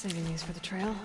Saving these for the trail.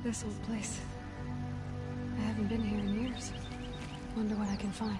This old place. I haven't been here in years. Wonder what I can find.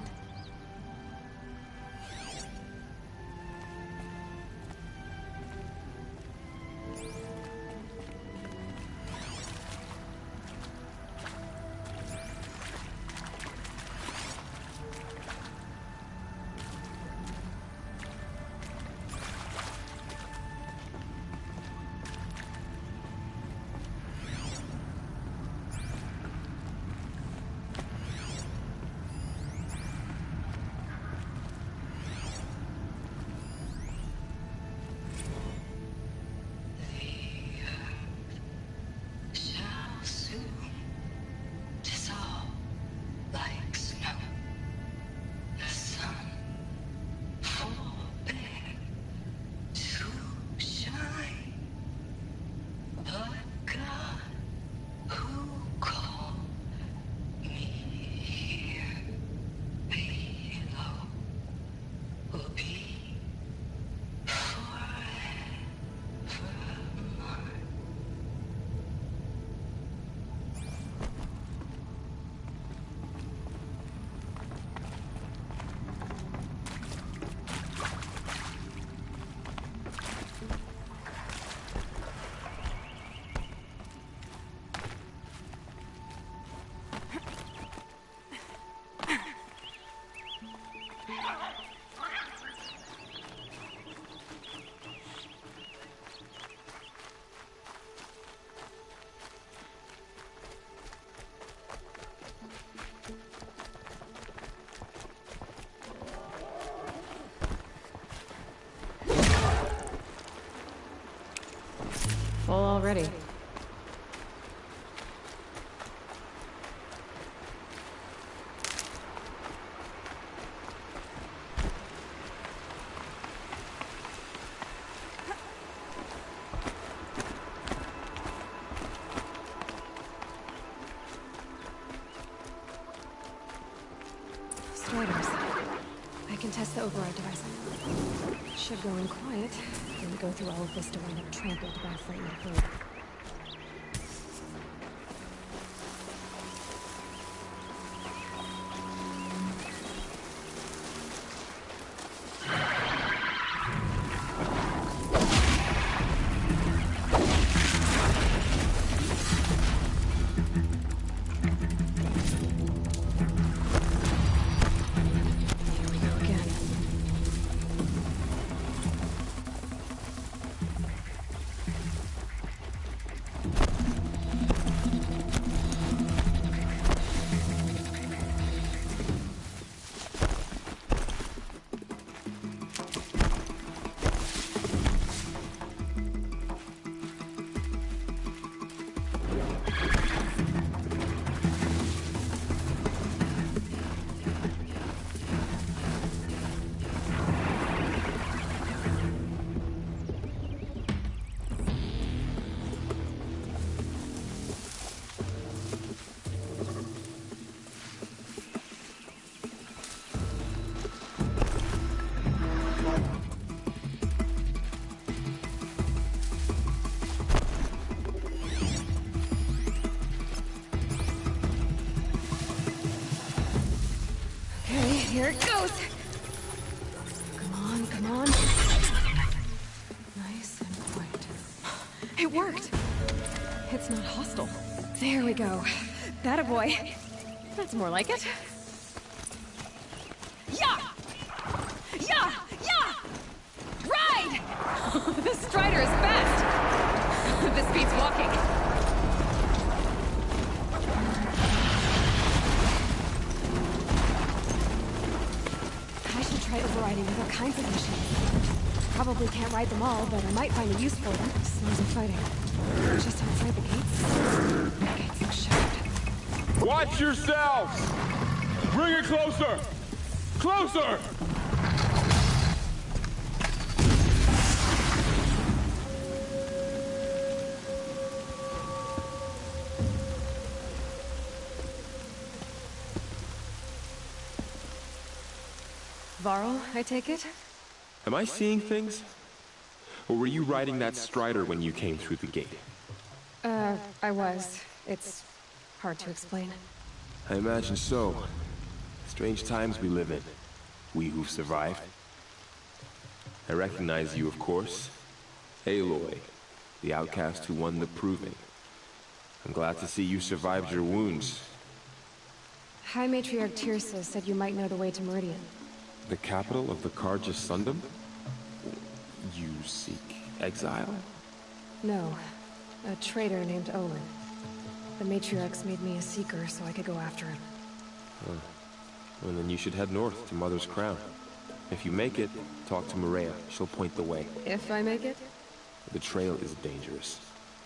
Full already. Striders. I can test the override device. Should go in quiet. Didn't go through all of this to wind up trampled by a frightened herd. Here it goes! Come on, come on. Nice and quiet. It worked! It's not hostile. There we go. That a boy. That's more like it. Yeah! try overriding with all kinds of machines. Probably can't ride them all, but I might find a use for them. Sounds of fighting. Just outside the gates. The gates look shut. Watch yourselves! Bring it closer! Closer! Varl, I take it? Am I seeing things? Or were you riding that Strider when you came through the gate? I was. It's hard to explain. I imagine so. Strange times we live in. We who've survived. I recognize you, of course. Aloy, the outcast who won the Proving. I'm glad to see you survived your wounds. High Matriarch Teersa said you might know the way to Meridian. The capital of the Carja Sundom? You seek exile? No. A traitor named Olin. The Matriarchs made me a seeker so I could go after him. Huh. Well, then you should head north to Mother's Crown. If you make it, talk to Maria. She'll point the way. If I make it? The trail is dangerous.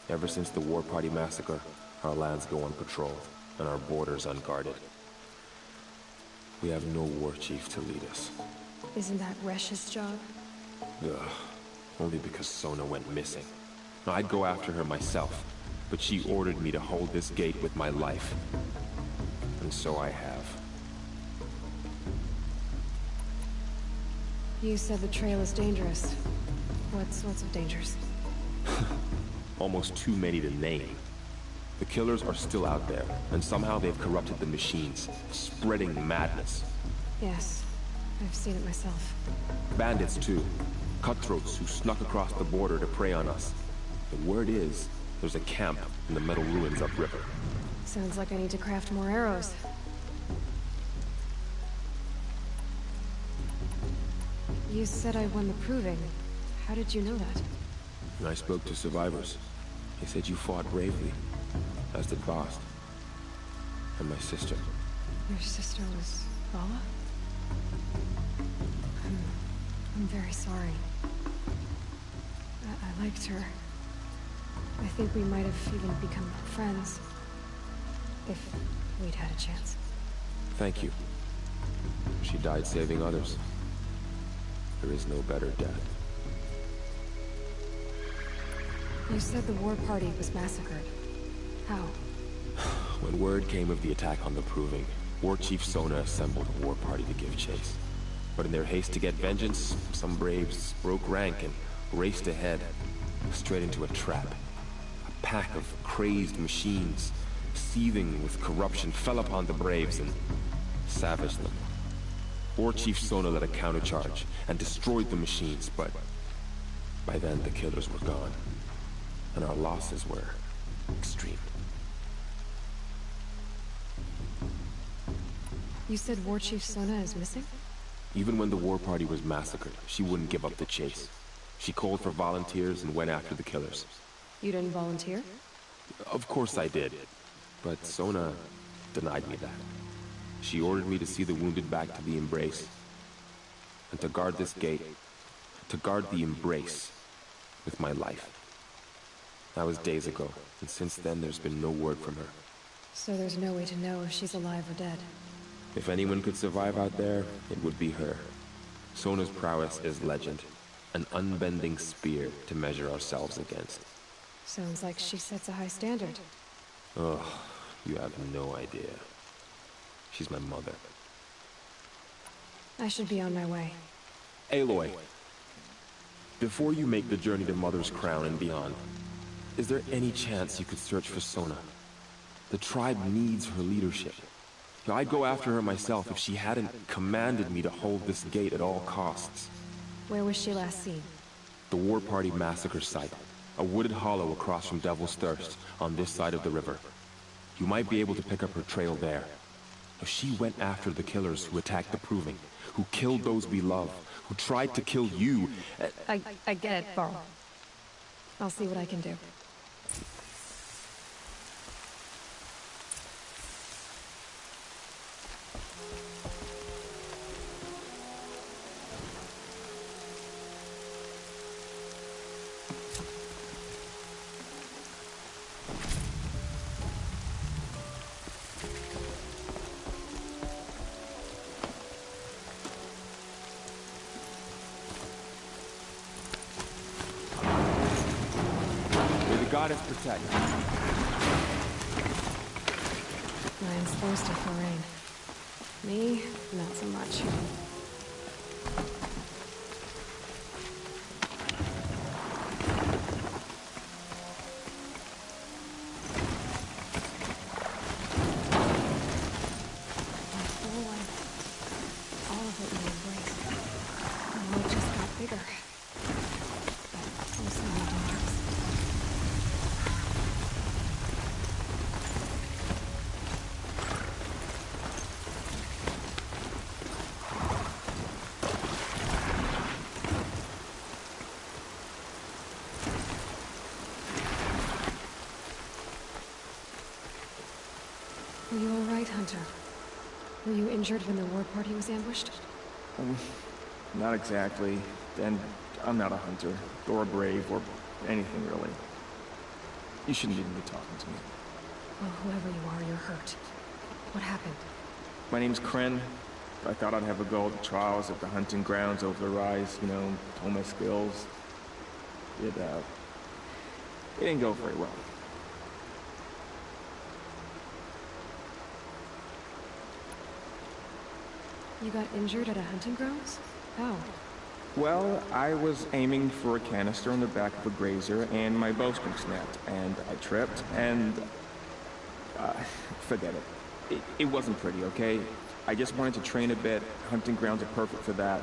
Ever since the War Party massacre, our lands go unpatrolled, and our borders unguarded. We have no war chief to lead us. Isn't that Resh's job? Ugh. Only because Sona went missing. Now, I'd go after her myself, but she ordered me to hold this gate with my life. And so I have. You said the trail is dangerous. What's so dangerous? Almost too many to name. The killers are still out there, and somehow they've corrupted the machines, spreading madness. Yes, I've seen it myself. Bandits, too. Cutthroats who snuck across the border to prey on us. The word is, there's a camp in the metal ruins upriver. Sounds like I need to craft more arrows. You said I won the Proving. How did you know that? I spoke to survivors. They said you fought bravely, as did Bast. And my sister. Your sister was Vala? I'm very sorry. I liked her. I think we might have even become friends. If we'd had a chance. Thank you. She died saving others. There is no better death. You said the war party was massacred. How? When word came of the attack on the Proving, War Chief Sona assembled a war party to give chase. But in their haste to get vengeance, some braves broke rank and raced ahead, straight into a trap. A pack of crazed machines, seething with corruption, fell upon the braves and savaged them. War Chief Sona led a countercharge and destroyed the machines, but by then the killers were gone, and our losses were extreme. You said War Chief Sona is missing? Even when the war party was massacred, she wouldn't give up the chase. She called for volunteers and went after the killers. You didn't volunteer? Of course I did, but Sona denied me that. She ordered me to see the wounded back to the Embrace, and to guard this gate, to guard the Embrace with my life. That was days ago, and since then there's been no word from her. So there's no way to know if she's alive or dead. If anyone could survive out there, it would be her. Sona's prowess is legend, an unbending spear to measure ourselves against. Sounds like she sets a high standard. Ugh, you have no idea. She's my mother. I should be on my way. Aloy, before you make the journey to Mother's Crown and beyond, is there any chance you could search for Sona? The tribe needs her leadership. I'd go after her myself if she hadn't commanded me to hold this gate at all costs. Where was she last seen? The War Party massacre site. A wooded hollow across from Devil's Thirst, on this side of the river. You might be able to pick up her trail there. She went after the killers who attacked the Proving, who killed those we love, who tried to kill you. I get it, Varl. I'll see what I can do. May the goddess protect. Ryan's thirsty for rain. Me, not so much. My whole life, all of it in an embrace. The world just got bigger. But also more dangerous. Are you all right, Hunter? Were you injured when the war party was ambushed? Not exactly. And I'm not a hunter, or a brave, or anything really. You shouldn't even be talking to me. Well, whoever you are, you're hurt. What happened? My name's Kren. I thought I'd have a go at the trials at the hunting grounds over the rise, you know, hone my skills. It didn't go very well. You got injured at a hunting grounds? How? Well, I was aiming for a canister on the back of a grazer, and my bowstring snapped, and I tripped, and... forget it. It wasn't pretty, okay? I just wanted to train a bit. Hunting grounds are perfect for that.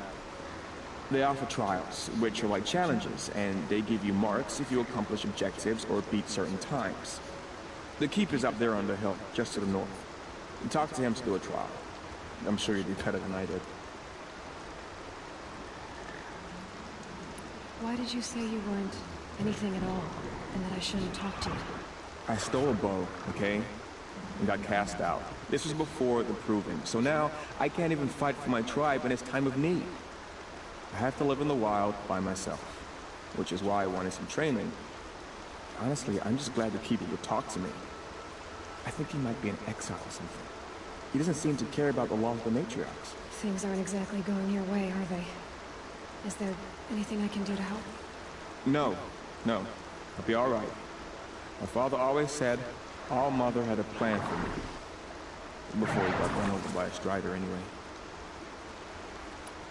They offer trials, which are like challenges, and they give you marks if you accomplish objectives or beat certain times. The keep is up there on the hill, just to the north. You talk to him to do a trial. I'm sure you do better than I did. Why did you say you weren't anything at all, and that I shouldn't talk to you? I stole a bow, okay? And got cast out. This was before the proving, so now I can't even fight for my tribe in its time of need. I have to live in the wild by myself, which is why I wanted some training. Honestly, I'm just glad the keeper would talk to me. I think he might be in exile or something. He doesn't seem to care about the laws of the matriarchs. Things aren't exactly going your way, are they? Is there anything I can do to help? No. I'll be all right. My father always said All Mother had a plan for me. Before he got run over by a strider anyway.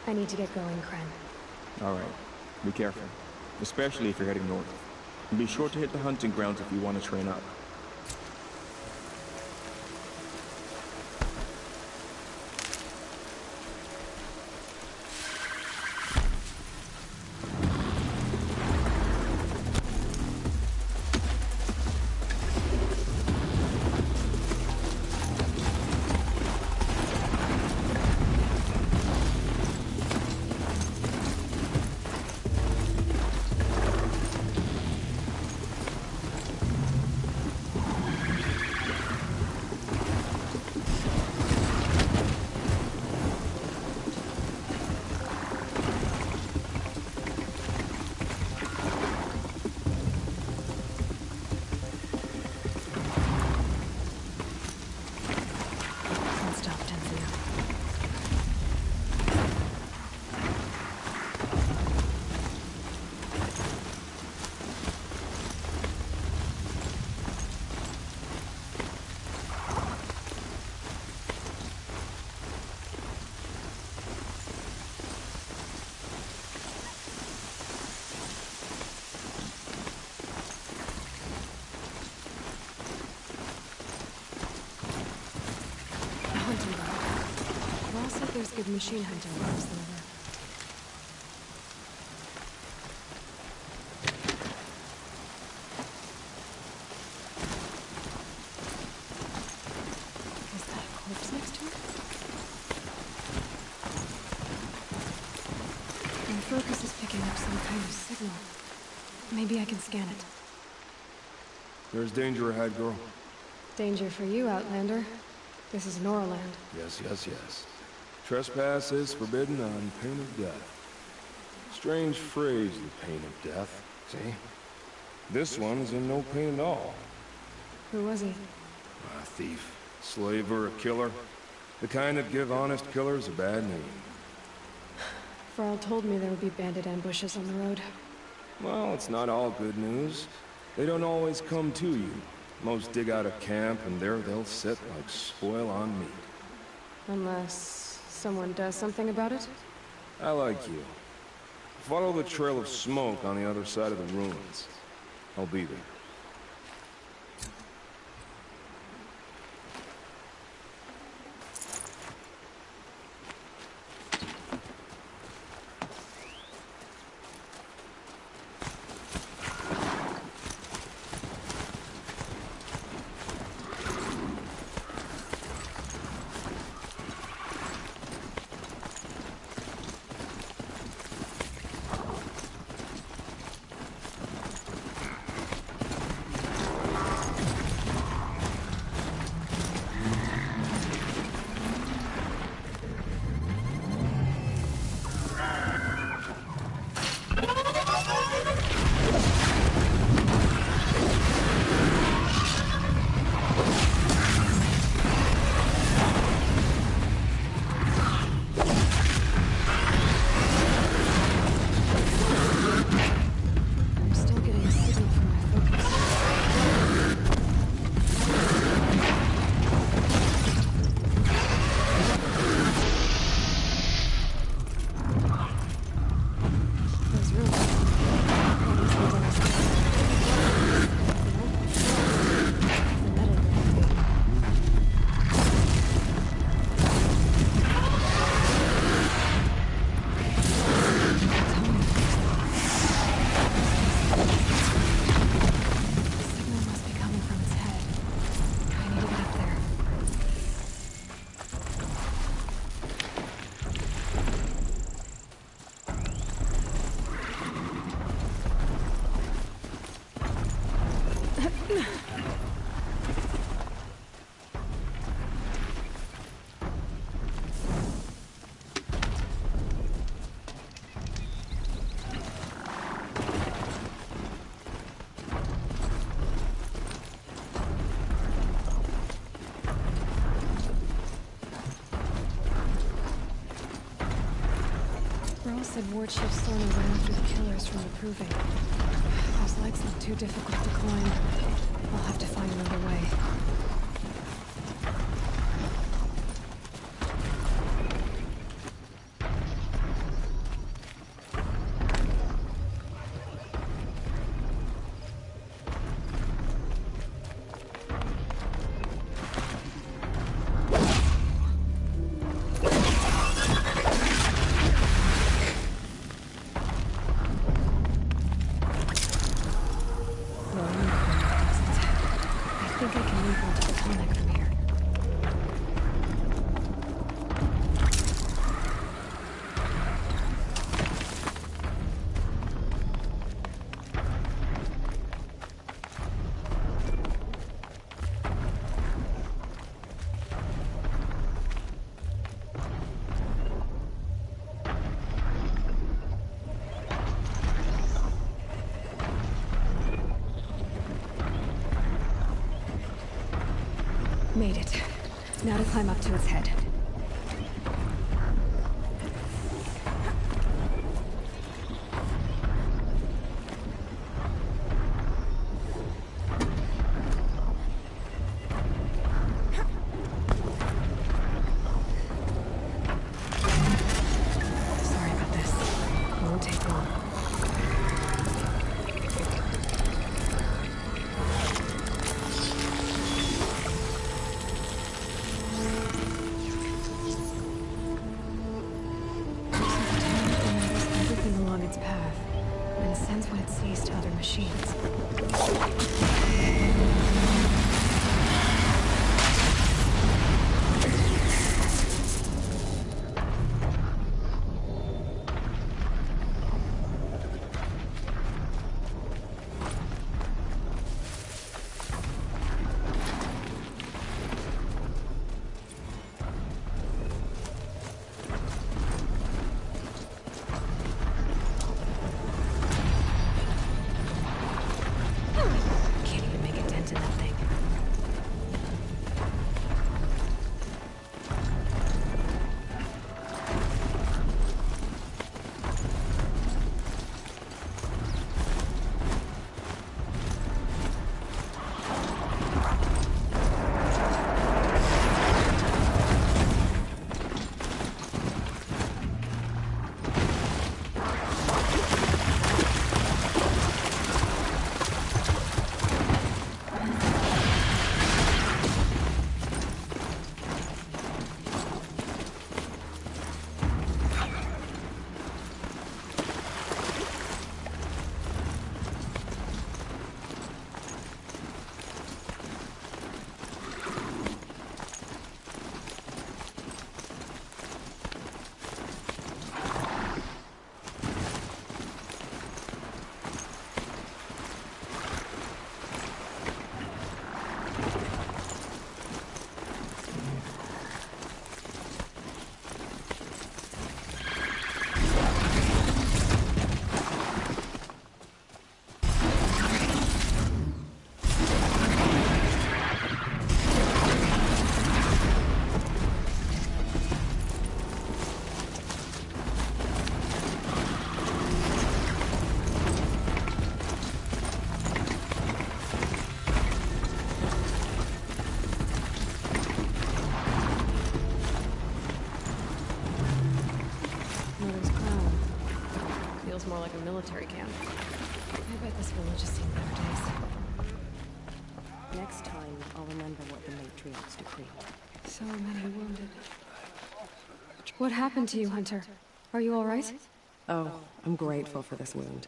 I need to get going, Kren. All right. Be careful. Especially if you're heading north. And be sure to hit the hunting grounds if you want to train up. Can't stop tensing up. The hunting ground. Ross said there's good machine hunting across the river. Is that a corpse next to it? My focus is picking up some kind of signal. Maybe I can scan it. There's danger ahead, girl. Danger for you, Outlander. This is Norland. Yes. Trespass is forbidden on pain of death. Strange phrase, the pain of death. See? This one's in no pain at all. Who was he? A thief, slaver, a killer. The kind that give honest killers a bad name. Varl told me there would be bandit ambushes on the road. Well, it's not all good news. They don't always come to you. Most dig out a camp, and there they'll sit like spoil on meat. Unless someone does something about it? I like you. Follow the trail of smoke on the other side of the ruins. I'll be there. I'm still getting a signal from my focus. Those rooms. That must be downstairs. The metal grid. Signal must be coming from its head. I need to get up there. Burl said War Chief Sona went after the killers from the Proving. Those legs look too difficult to climb. I'll have to find another way. I think I can lead one to the clinic from here. Made it. Now to climb up to its head. Sorry about this. It won't take long. Everything along its path, and sends what it sees to other machines. more like a military camp. I bet this village has seen better days. Next time, I'll remember what the matriarchs decreed. So many wounded. What happened to you, Hunter? Are you all right? Oh, I'm grateful for this wound.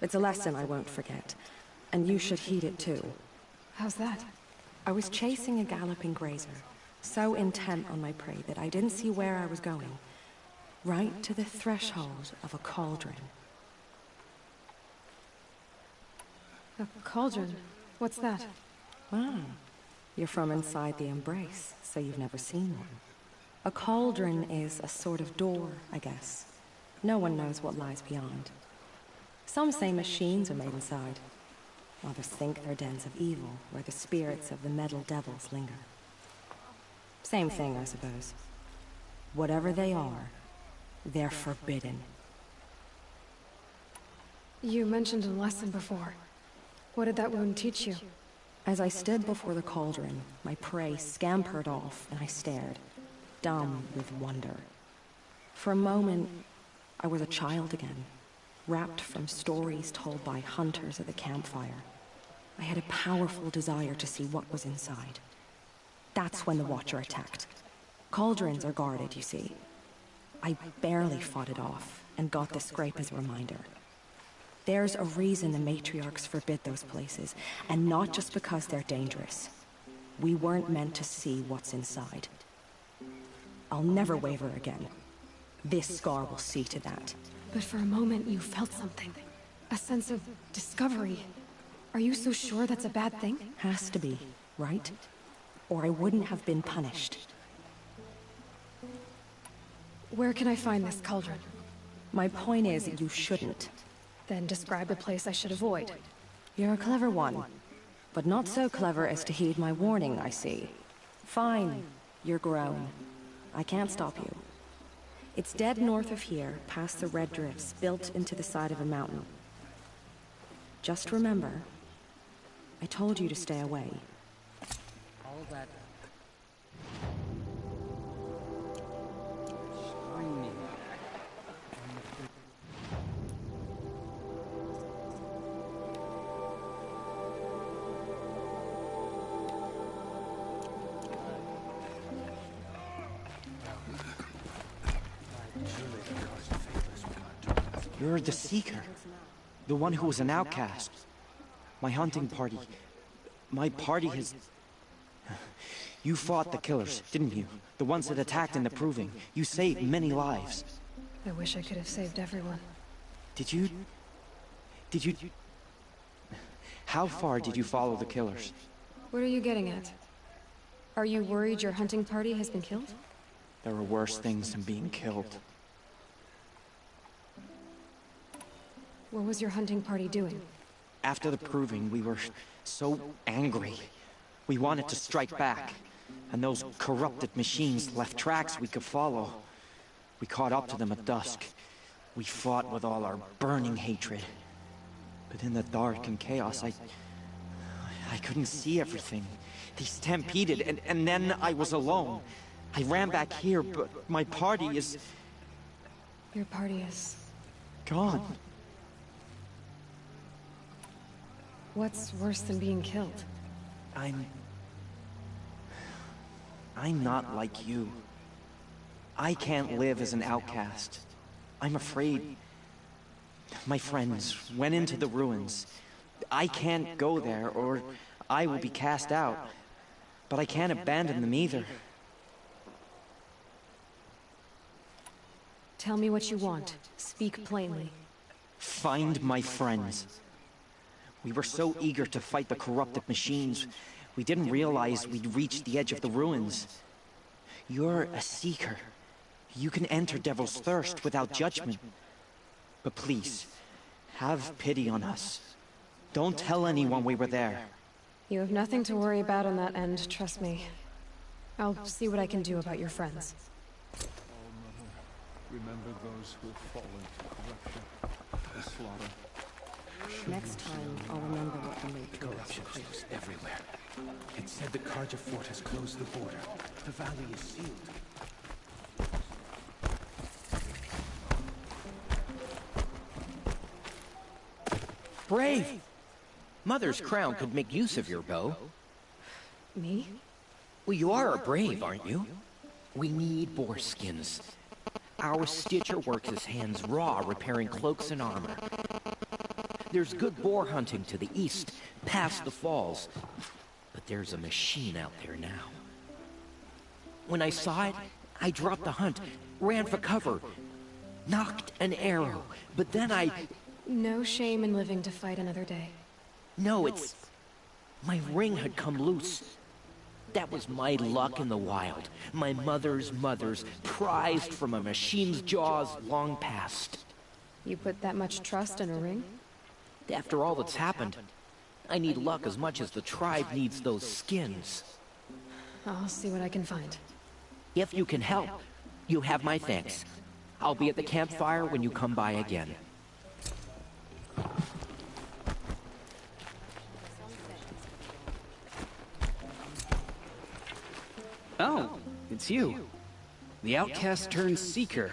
It's a lesson I won't forget. And you should heed it too. How's that? I was chasing a galloping grazer, so intent on my prey that I didn't see where I was going. Right to the threshold of a cauldron. A cauldron? What's that? Ah, you're from inside the Embrace, so you've never seen one. A cauldron is a sort of door, I guess. No one knows what lies beyond. Some say machines are made inside. Others think they're dens of evil, where the spirits of the metal devils linger. Same thing, I suppose. Whatever they are, they're forbidden. You mentioned a lesson before. What did that wound teach you? As I stood before the cauldron, my prey scampered off, and I stared, dumb with wonder. For a moment, I was a child again, wrapped from stories told by hunters at the campfire. I had a powerful desire to see what was inside. That's when the Watcher attacked. Cauldrons are guarded, you see. I barely fought it off, and got the scrape as a reminder. There's a reason the matriarchs forbid those places, and not just because they're dangerous. We weren't meant to see what's inside. I'll never waver again. This scar will see to that. But for a moment you felt something. A sense of discovery. Are you so sure that's a bad thing? Has to be, right? Or I wouldn't have been punished. Where can I find this cauldron? My point is, you shouldn't. Then describe the place I should avoid. You're a clever one. But not so clever as to heed my warning, I see. Fine, you're grown. I can't stop you. It's dead north of here, past the red drifts, built into the side of a mountain. Just remember, I told you to stay away. All that You're the Seeker. The one who was an outcast. My hunting party. My party has... You fought the killers, didn't you? The ones that attacked in the Proving. You saved many lives. I wish I could have saved everyone. Did you... How far did you follow the killers? What are you getting at? Are you worried your hunting party has been killed? There are worse things than being killed. What was your hunting party doing? After the Proving, we were so angry. We wanted to strike back, and those corrupted machines left tracks we could follow. We caught up to them at dusk. We fought with all our burning hatred. But in the dark and chaos, I couldn't see everything. They stampeded, and then I was alone. I ran back here, but my party is... Your party is... gone. What's worse than being killed? I'm not like you. I can't live as an outcast. I'm afraid. My friends went into the ruins. I can't go there, or I will be cast out. But I can't abandon them either. Tell me what you want. Speak plainly. Find my friends. We were so eager to fight the corrupted machines, we didn't realize we'd reached the edge of the ruins. You're a Seeker. You can enter Devil's Thirst without judgment. But please, have pity on us. Don't tell anyone we were there. You have nothing to worry about on that end, trust me. I'll see what I can do about your friends. Remember those who have fallen to corruption, the slaughter. Next time, I'll remember what the matriarchs corruption decreed. is everywhere. It said the Carja fort has closed the border. The valley is sealed. Brave! Mother's crown could make use of your bow. Me? Well, you are a brave, aren't you? We need boar skins. Our Stitcher works his hands raw repairing cloaks and armor. There's good boar hunting to the east, past the falls. But there's a machine out there now. When I saw it, I dropped the hunt, ran for cover, knocked an arrow, but then I... No shame in living to fight another day. No, it's... My ring had come loose. That was my luck in the wild. My mother's prized from a machine's jaws long past. You put that much trust in a ring? After all that's happened, I need luck as much as the tribe needs those skins. I'll see what I can find. If you can help, you have my thanks. I'll be at the campfire when you come by again. Oh, it's you. The outcast turned seeker.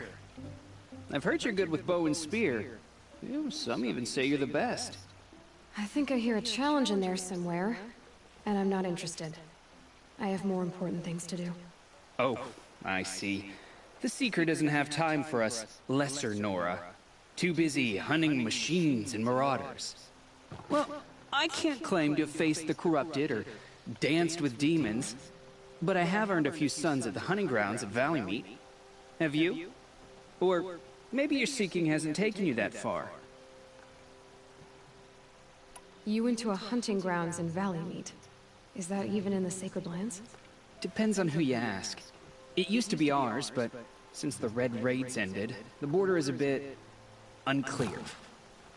I've heard you're good with bow and spear. Some even say you're the best. I think I hear a challenge in there somewhere, and I'm not interested. I have more important things to do. Oh, I see. The Seeker doesn't have time for us lesser Nora. Too busy hunting machines and marauders. Well, I can't claim to have faced the corrupted or danced with demons, but I have earned a few sons at the hunting grounds at Valleymeet. Have you? Or maybe your seeking hasn't taken you that far. You went to a hunting grounds in Valleymeet. Is that even in the Sacred Lands? Depends on who you ask. It used to be ours, but since the Red Raids ended, the border is a bit unclear.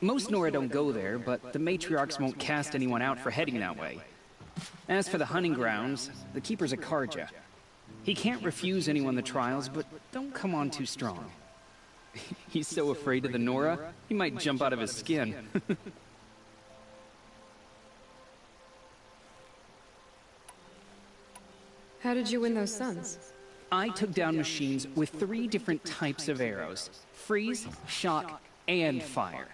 Most Nora don't go there, but the matriarchs won't cast anyone out for heading that way. As for the hunting grounds, the Keeper's a Karja. He can't refuse anyone the trials, but don't come on too strong. He's so afraid of the Nora, he might jump out of his skin. How did you win those sons? I took down machines with 3 different types of arrows: freeze, shock, and fire.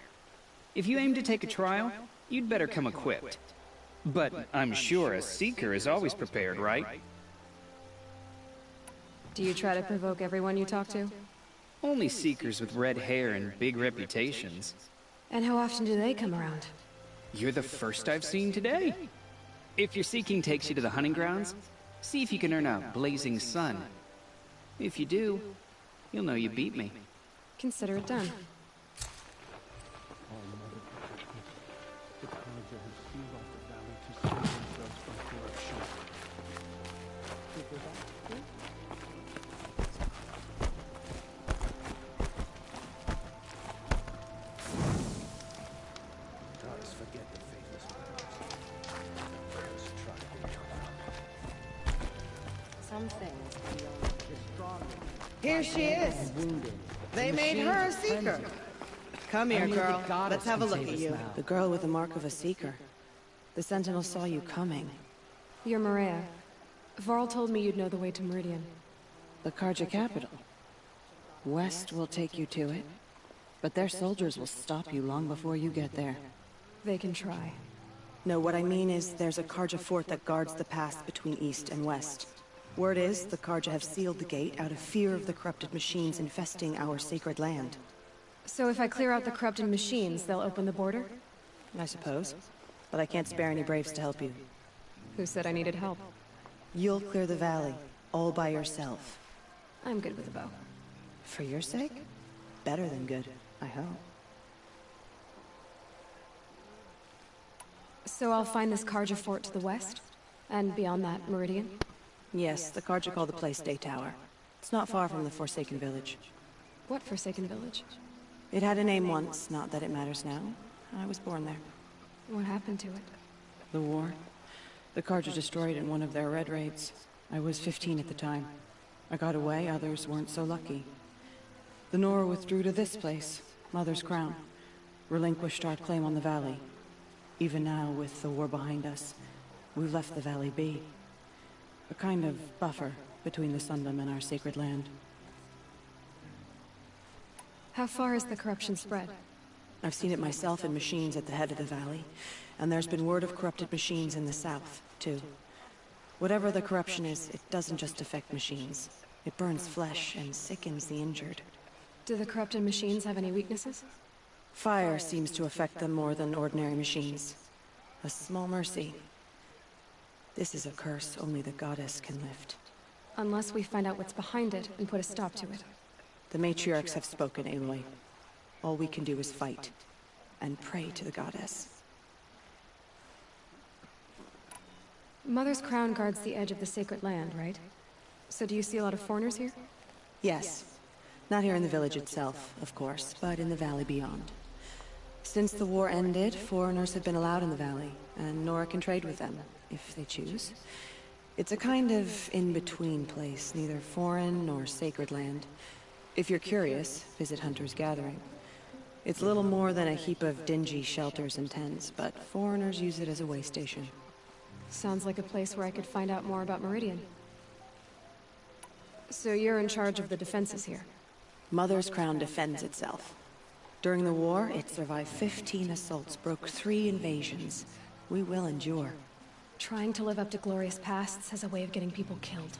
If you aim to take a trial, you'd better come equipped. But I'm sure a Seeker is always prepared, right? Do you try to provoke everyone you talk to? Only Seekers with red hair and big reputations. And how often do they come around? You're the first I've seen today. If your seeking takes you to the hunting grounds, see if you can earn a blazing sun. If you do, you'll know you beat me. Consider it done. The Karja have sealed off the valley to save themselves from corruption. Gods forget the faithless prayers. Try to come. Some things beyond the strong. Here she is. They made her a seeker. Come here, girl. Let's have a look at you. The girl with the mark of a seeker. The Sentinel saw you coming. You're Maria. Varl told me you'd know the way to Meridian. The Karja capital. West will take you to it, but their soldiers will stop you long before you get there. They can try. No, what I mean is there's a Karja fort that guards the pass between east and west. Word is, the Karja have sealed the gate out of fear of the corrupted machines infesting our sacred land. So if I clear out the corrupted machines, they'll open the border? I suppose. But I can't spare any braves to help you. Who said I needed help? You'll clear the valley, all by yourself. I'm good with a bow. For your sake? Better than good, I hope. So I'll find this Karja fort to the west? And beyond that, Meridian? Yes, the Karja call the place Day Tower. It's not far from the Forsaken Village. What Forsaken Village? It had a name once, not that it matters now. I was born there. What happened to it? The war. The Karja destroyed it in one of their red raids. I was 15 at the time. I got away, others weren't so lucky. The Nora withdrew to this place, Mother's Crown. Relinquished our claim on the valley. Even now, with the war behind us, we've left the valley be. A kind of buffer between the Sundom and our sacred land. How far has the corruption spread? I've seen it myself in machines at the head of the valley, and there's been word of corrupted machines in the south, too. Whatever the corruption is, it doesn't just affect machines. It burns flesh and sickens the injured. Do the corrupted machines have any weaknesses? Fire seems to affect them more than ordinary machines. A small mercy. This is a curse only the goddess can lift. Unless we find out what's behind it and put a stop to it. The matriarchs have spoken, Aloy. All we can do is fight, and pray to the goddess. Mother's crown guards the edge of the sacred land, right? So do you see a lot of foreigners here? Yes. Not here in the village itself, of course, but in the valley beyond. Since the war ended, foreigners have been allowed in the valley, and Nora can trade with them, if they choose. It's a kind of in-between place, neither foreign nor sacred land. If you're curious, visit Hunter's Gathering. It's little more than a heap of dingy shelters and tents, but foreigners use it as a way station. Sounds like a place where I could find out more about Meridian. So you're in charge of the defenses here? Mother's Crown defends itself. During the war, it survived 15 assaults, broke 3 invasions. We will endure. Trying to live up to glorious pasts has a way of getting people killed.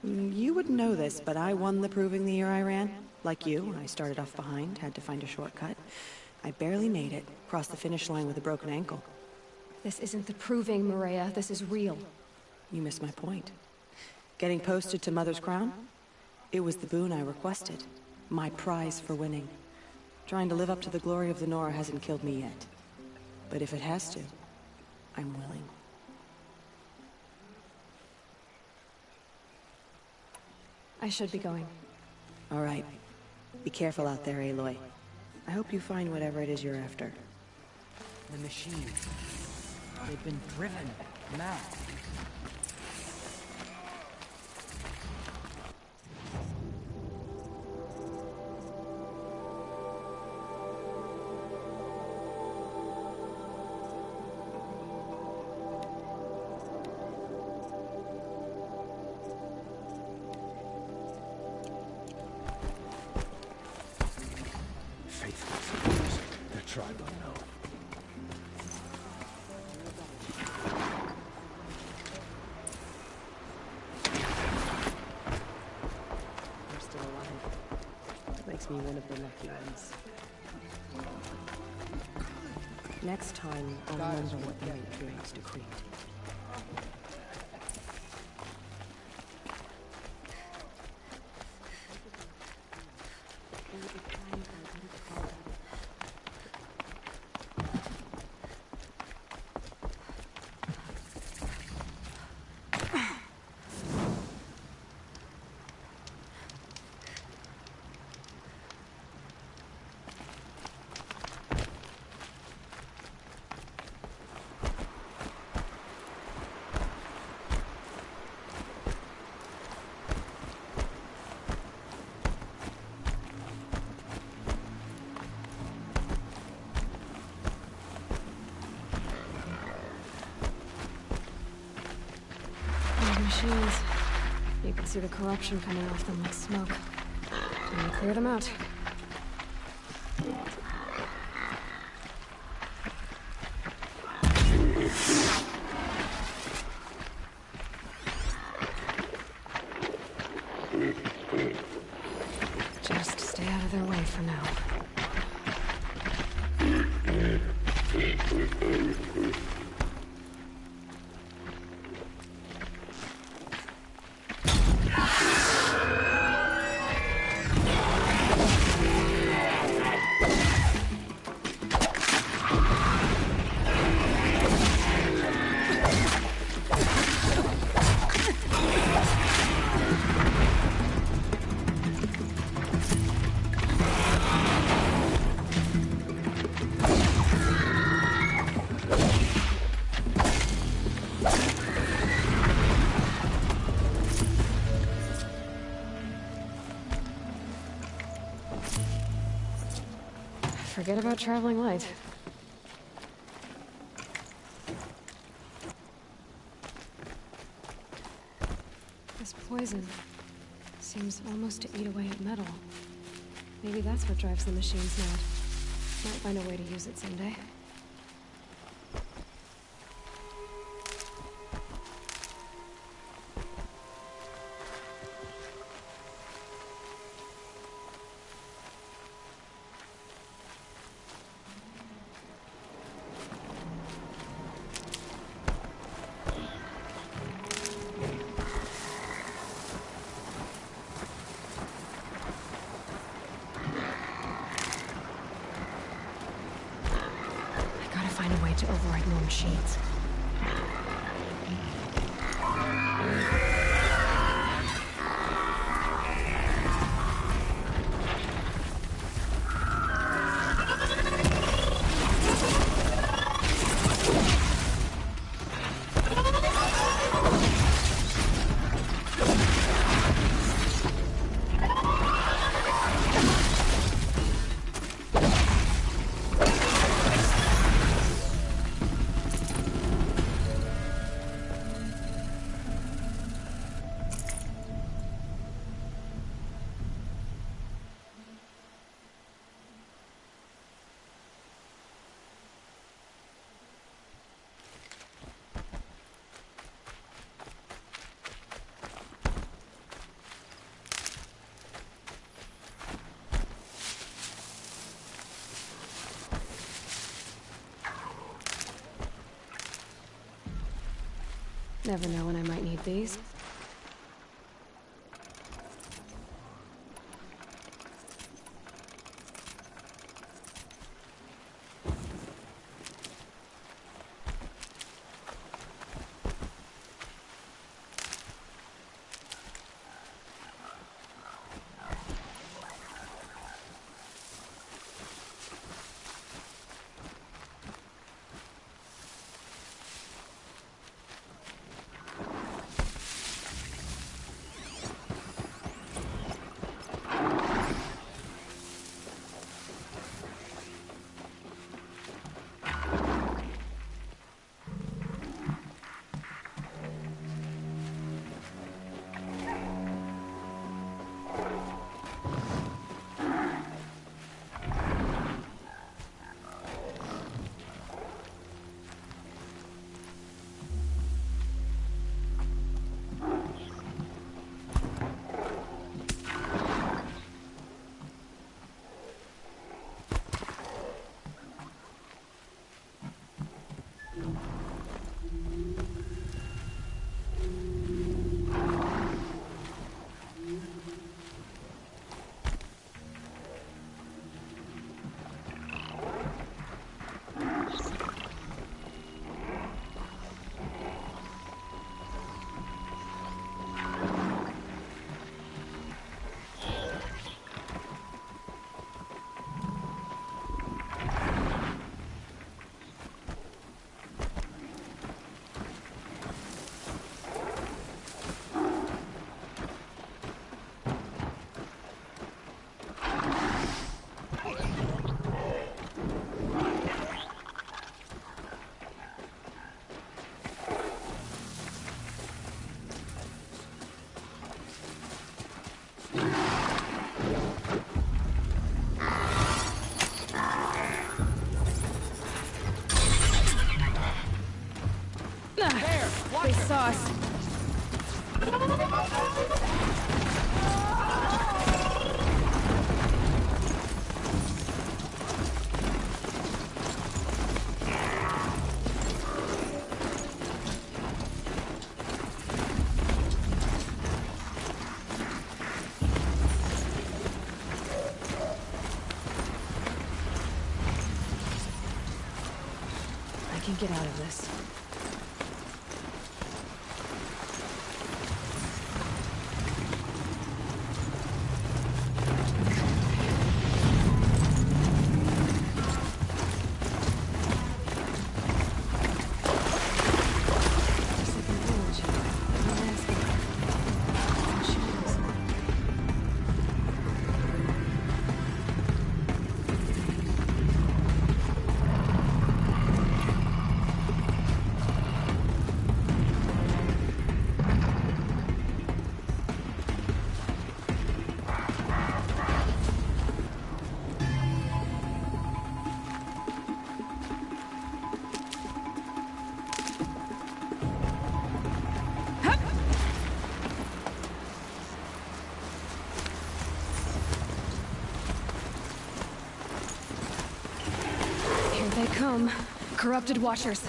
You wouldn't know this, but I won the Proving the year I ran. Like you, I started off behind, had to find a shortcut. I barely made it, crossed the finish line with a broken ankle. This isn't the Proving, Maria. This is real. You missed my point. Getting posted to Mother's Crown? It was the boon I requested. My prize for winning. Trying to live up to the glory of the Nora hasn't killed me yet. But if it has to, I'm willing. I should be going. All right. Be careful out there, Aloy. I hope you find whatever it is you're after. The machines. They've been driven mad. Me one of the lucky ones. Next time, I'll remember what the matriarchs decreed. Machines. You can see the corruption coming off them like smoke. And we cleared them out. Just stay out of their way for now. Forget about traveling light. This poison seems almost to eat away at metal. Maybe that's what drives the machines mad. Might find a way to use it someday. Find a way to override more machines. Never know when I might need these. They saw us. I can get out of this. come. Corrupted Watchers.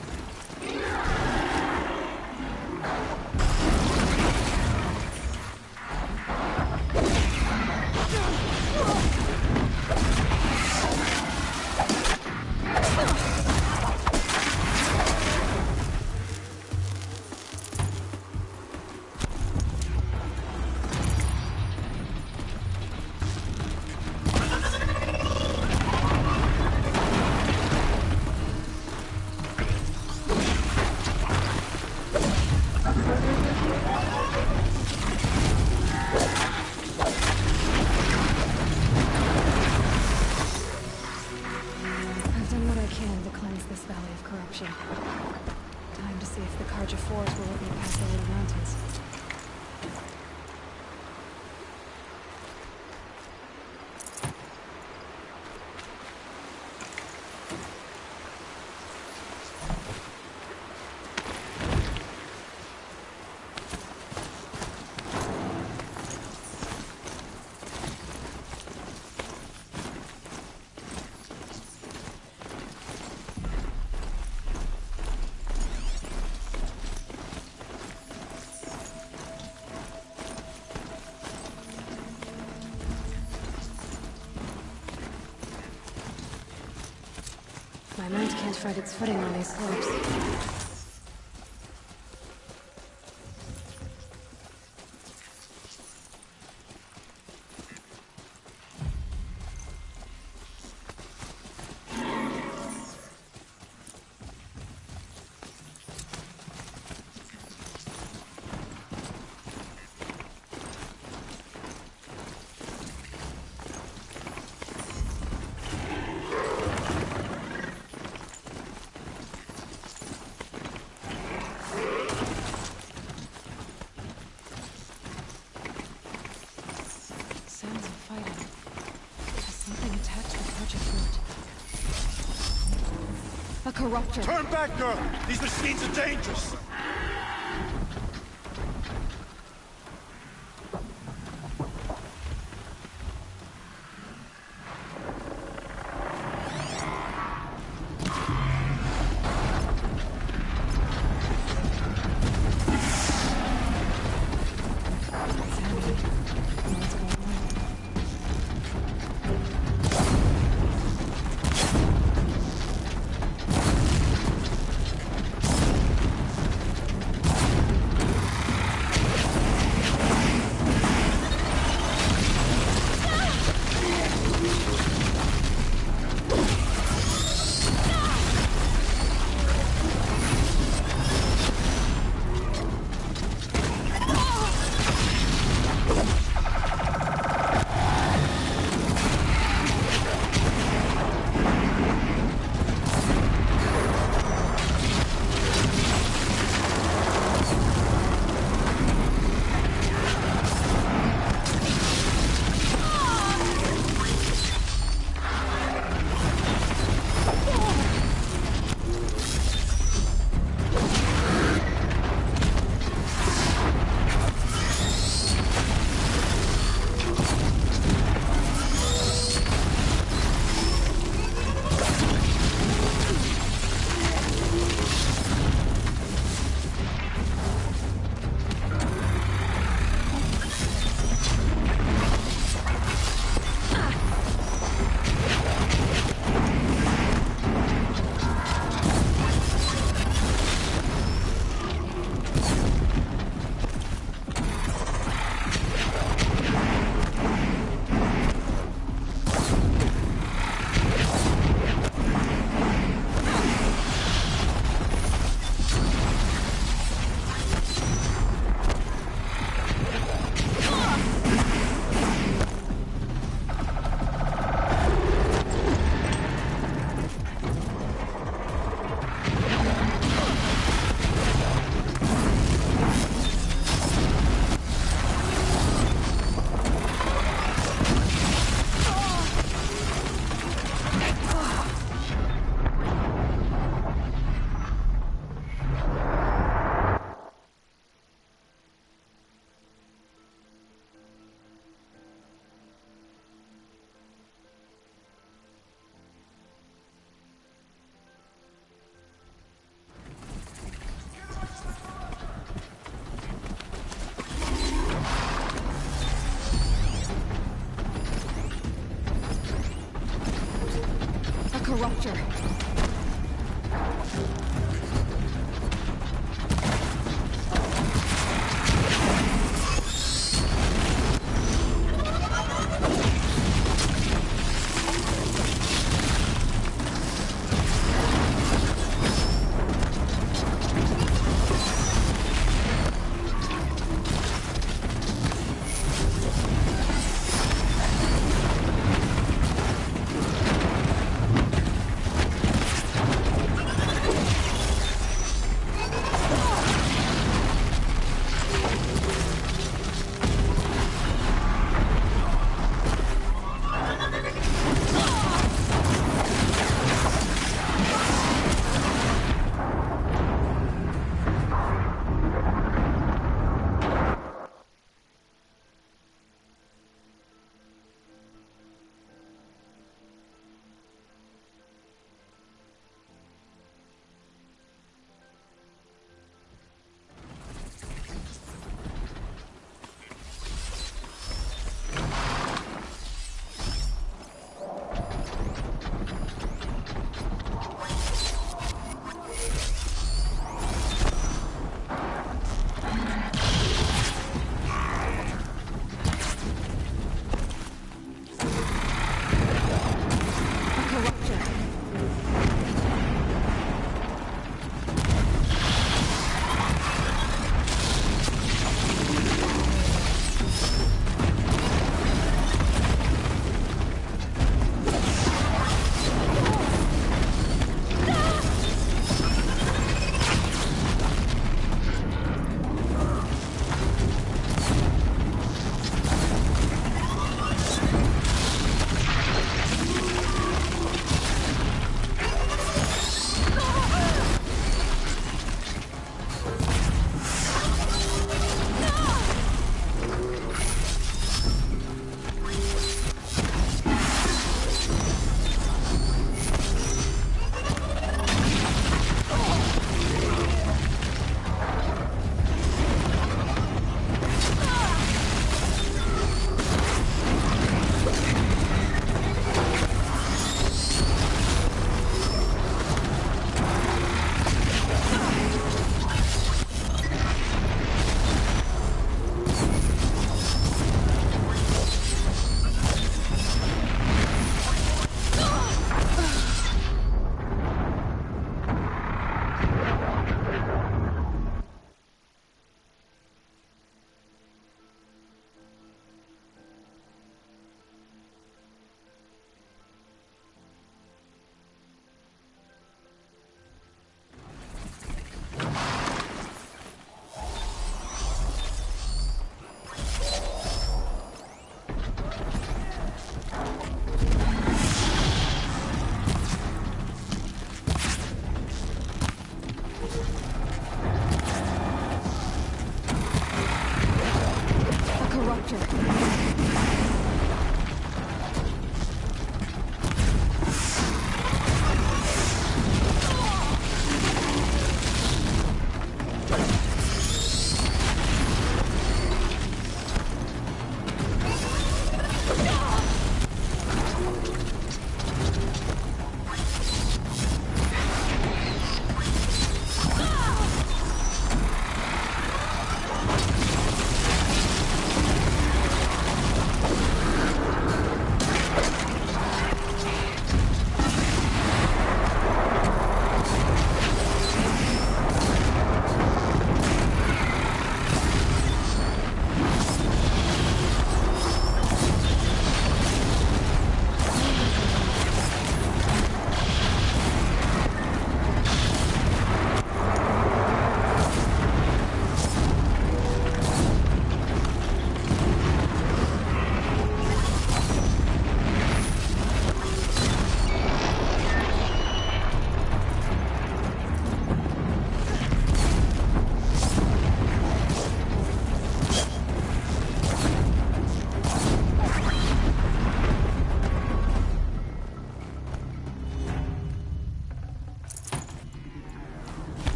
Time to see if the Carja Force will let me pass the little mountains. My mount can't find its footing on these slopes. A corruptor. Turn back, girl! These machines are dangerous! corruptor.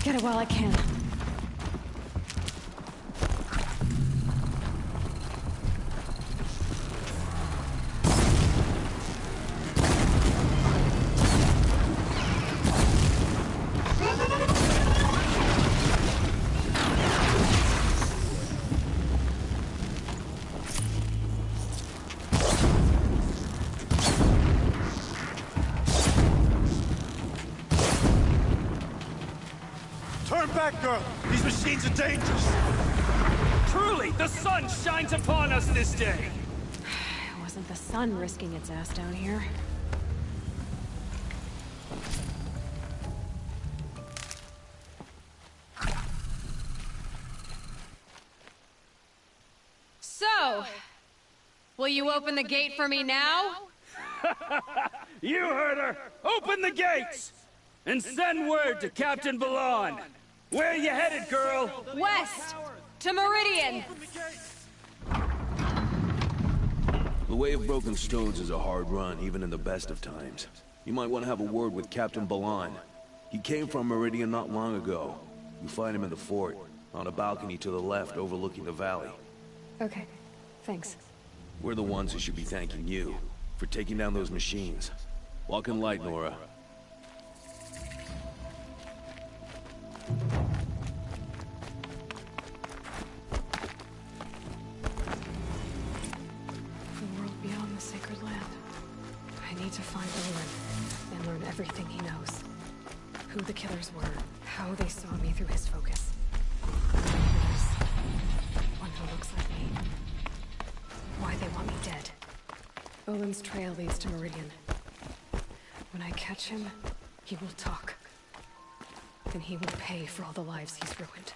Get it while I can. back, girl! These machines are dangerous! Truly, the sun shines upon us this day! It wasn't the sun risking its ass down here. So, will you open the gate for me now? You heard her! Open the gates! And send word to Captain Balan! Where you headed, girl? West! To Meridian! The Way of Broken Stones is a hard run, even in the best of times. You might want to have a word with Captain Balan. He came from Meridian not long ago. You find him in the fort, on a balcony to the left overlooking the valley. Okay, thanks. We're the ones who should be thanking you for taking down those machines. Walk in light, Nora. The world beyond the sacred land. I need to find Olin and learn everything he knows. Who the killers were, how they saw me through his focus. One who looks like me. Why they want me dead. Olin's trail leads to Meridian. When I catch him, he will talk. Then he will pay for all the lives he's ruined.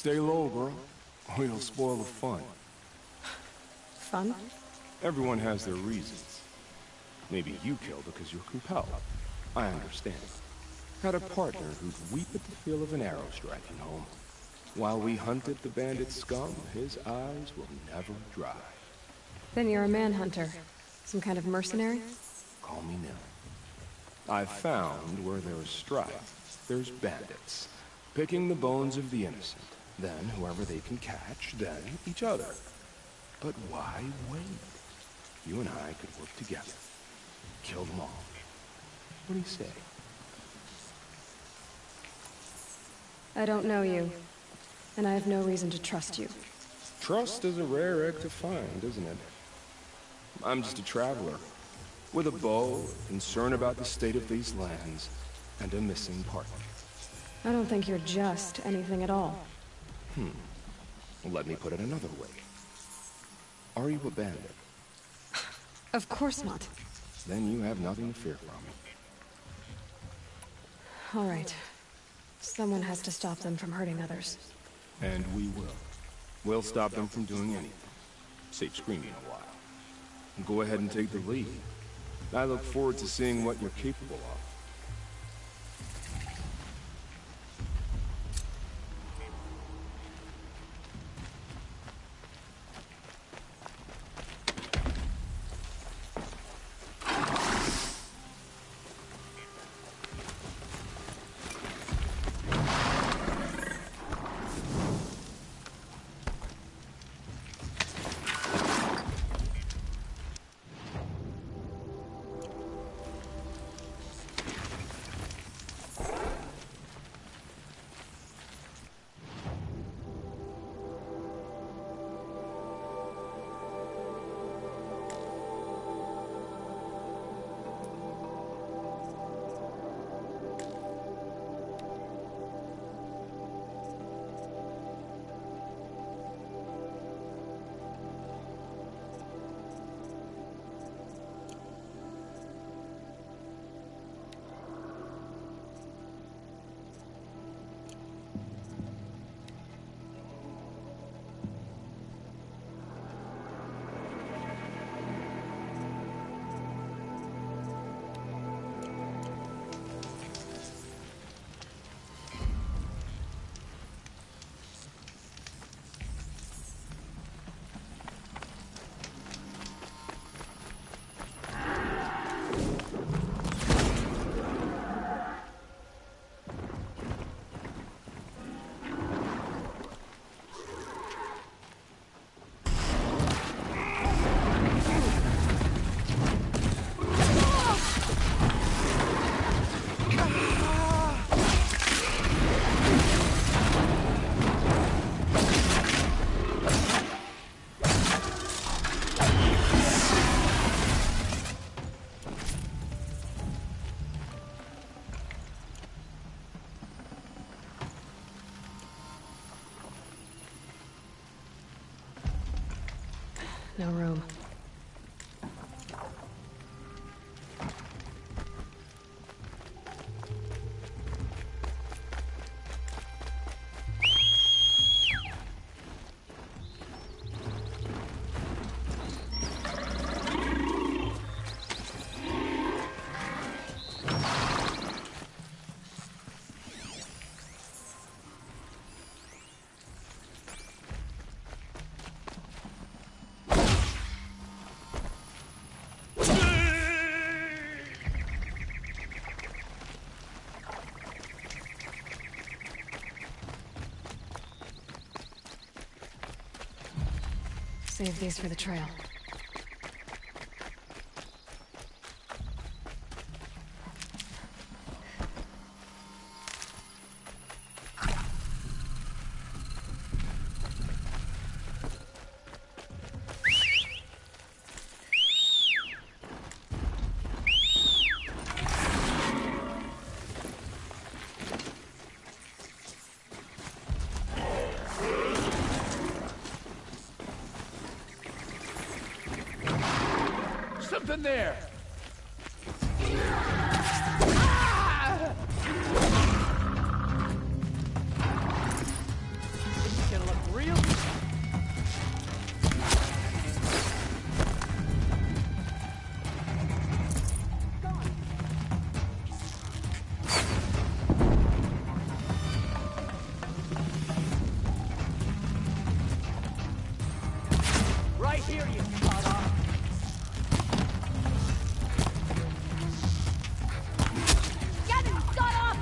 Stay low, girl, or you'll spoil the fun. Fun? Everyone has their reasons. Maybe you kill because you're compelled. I understand. Had a partner who'd weep at the feel of an arrow striking home. While we hunted the bandit scum, his eyes will never dry. Then you're a manhunter. Some kind of mercenary? Call me Nil. I've found where there's strife, there's bandits, picking the bones of the innocent. Then whoever they can catch, then each other. But why wait? You and I could work together. Kill them all. What do you say? I don't know you, and I have no reason to trust you. Trust is a rare egg to find, isn't it? I'm just a traveler, with a bow, concern about the state of these lands, and a missing partner. I don't think you're just anything at all. Well, let me put it another way. Are you a bandit? Of course not. Then you have nothing to fear from me. All right. Someone has to stop them from hurting others. And we will. We'll stop them from doing anything. Save screaming a while. Go ahead and take the lead. I look forward to seeing what you're capable of. No room. Save these for the trail. Something there! hear you, Father. Get him! Got up!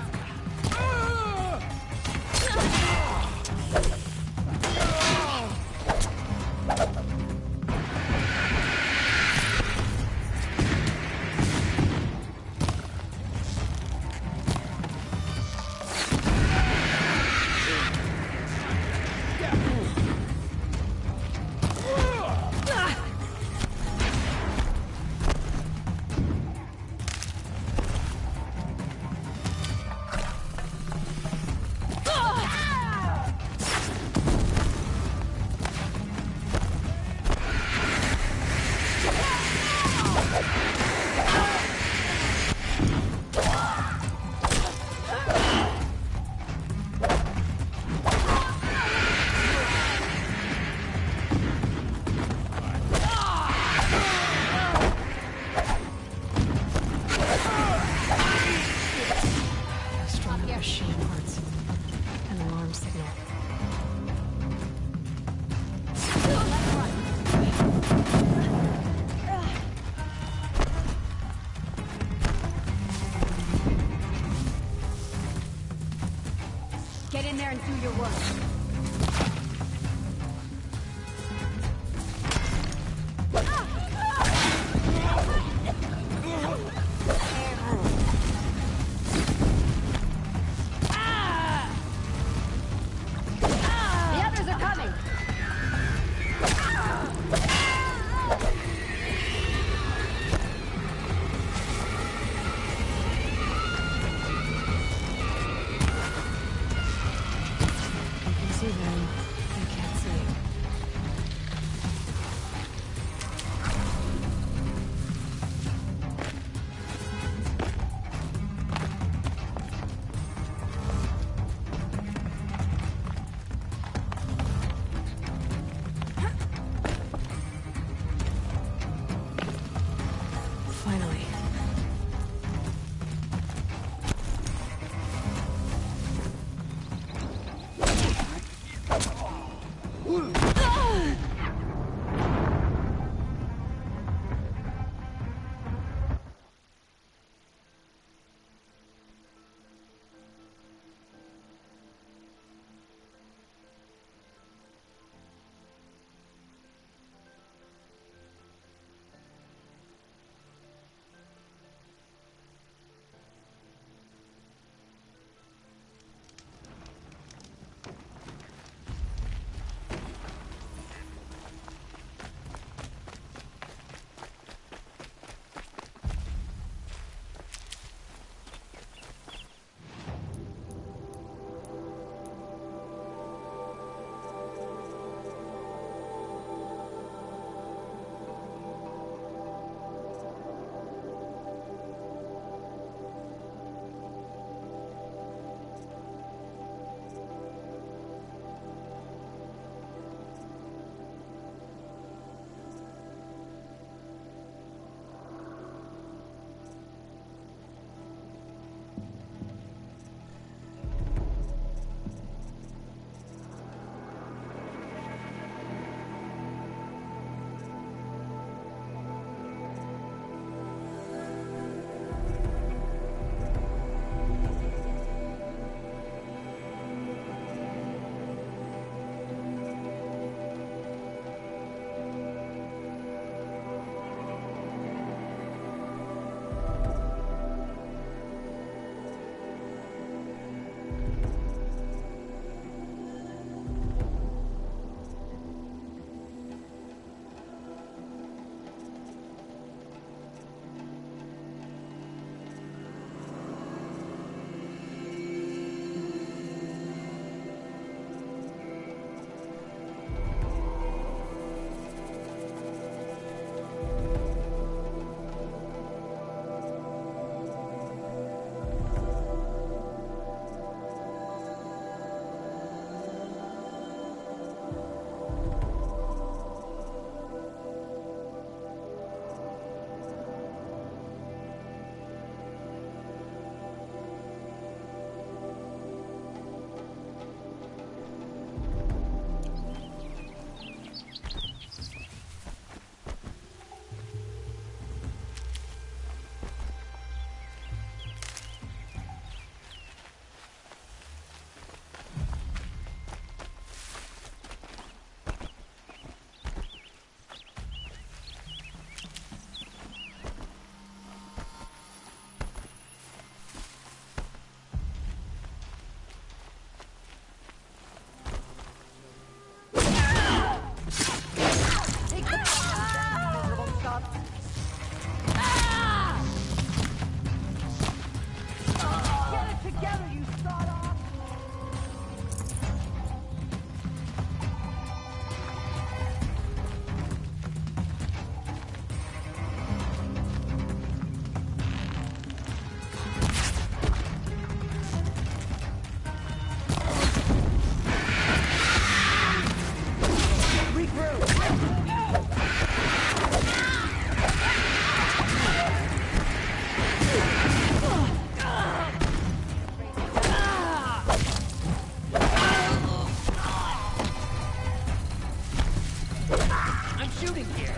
shooting here?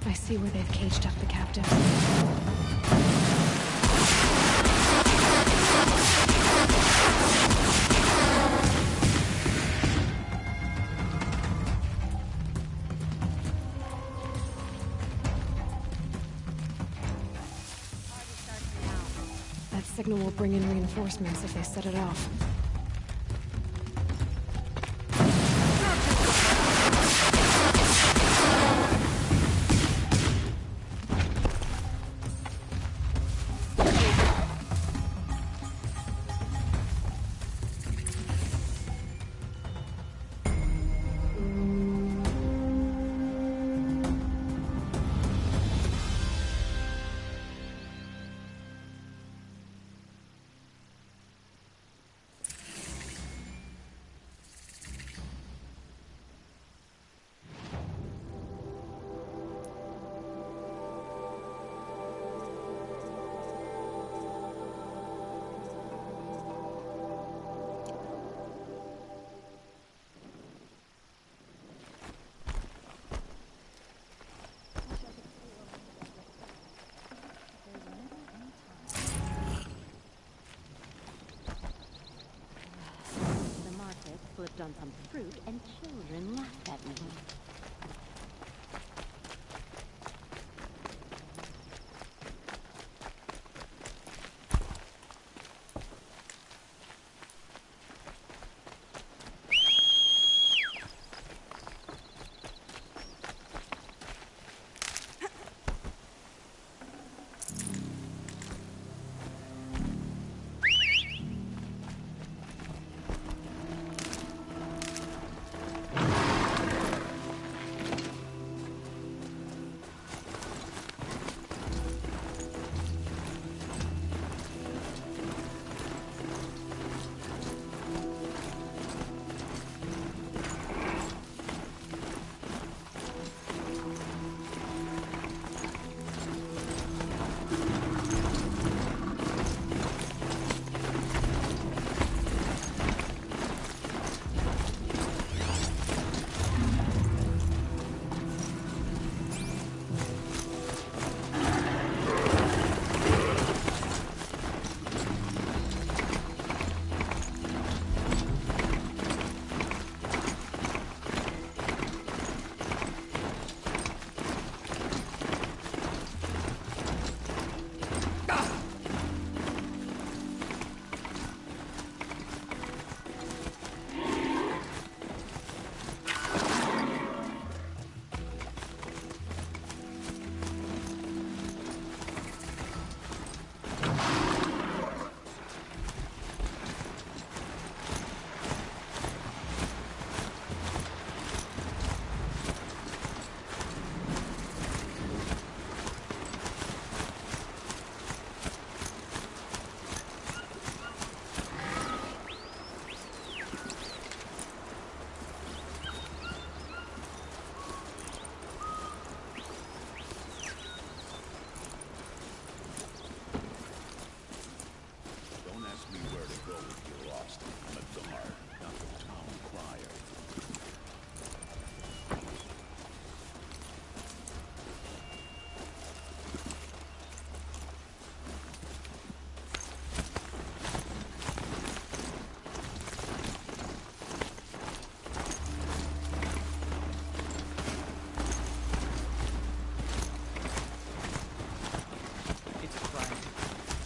I see where they've caged up the captive. That signal will bring in reinforcements if they set it off. Flipped on some fruit and children laughed at me.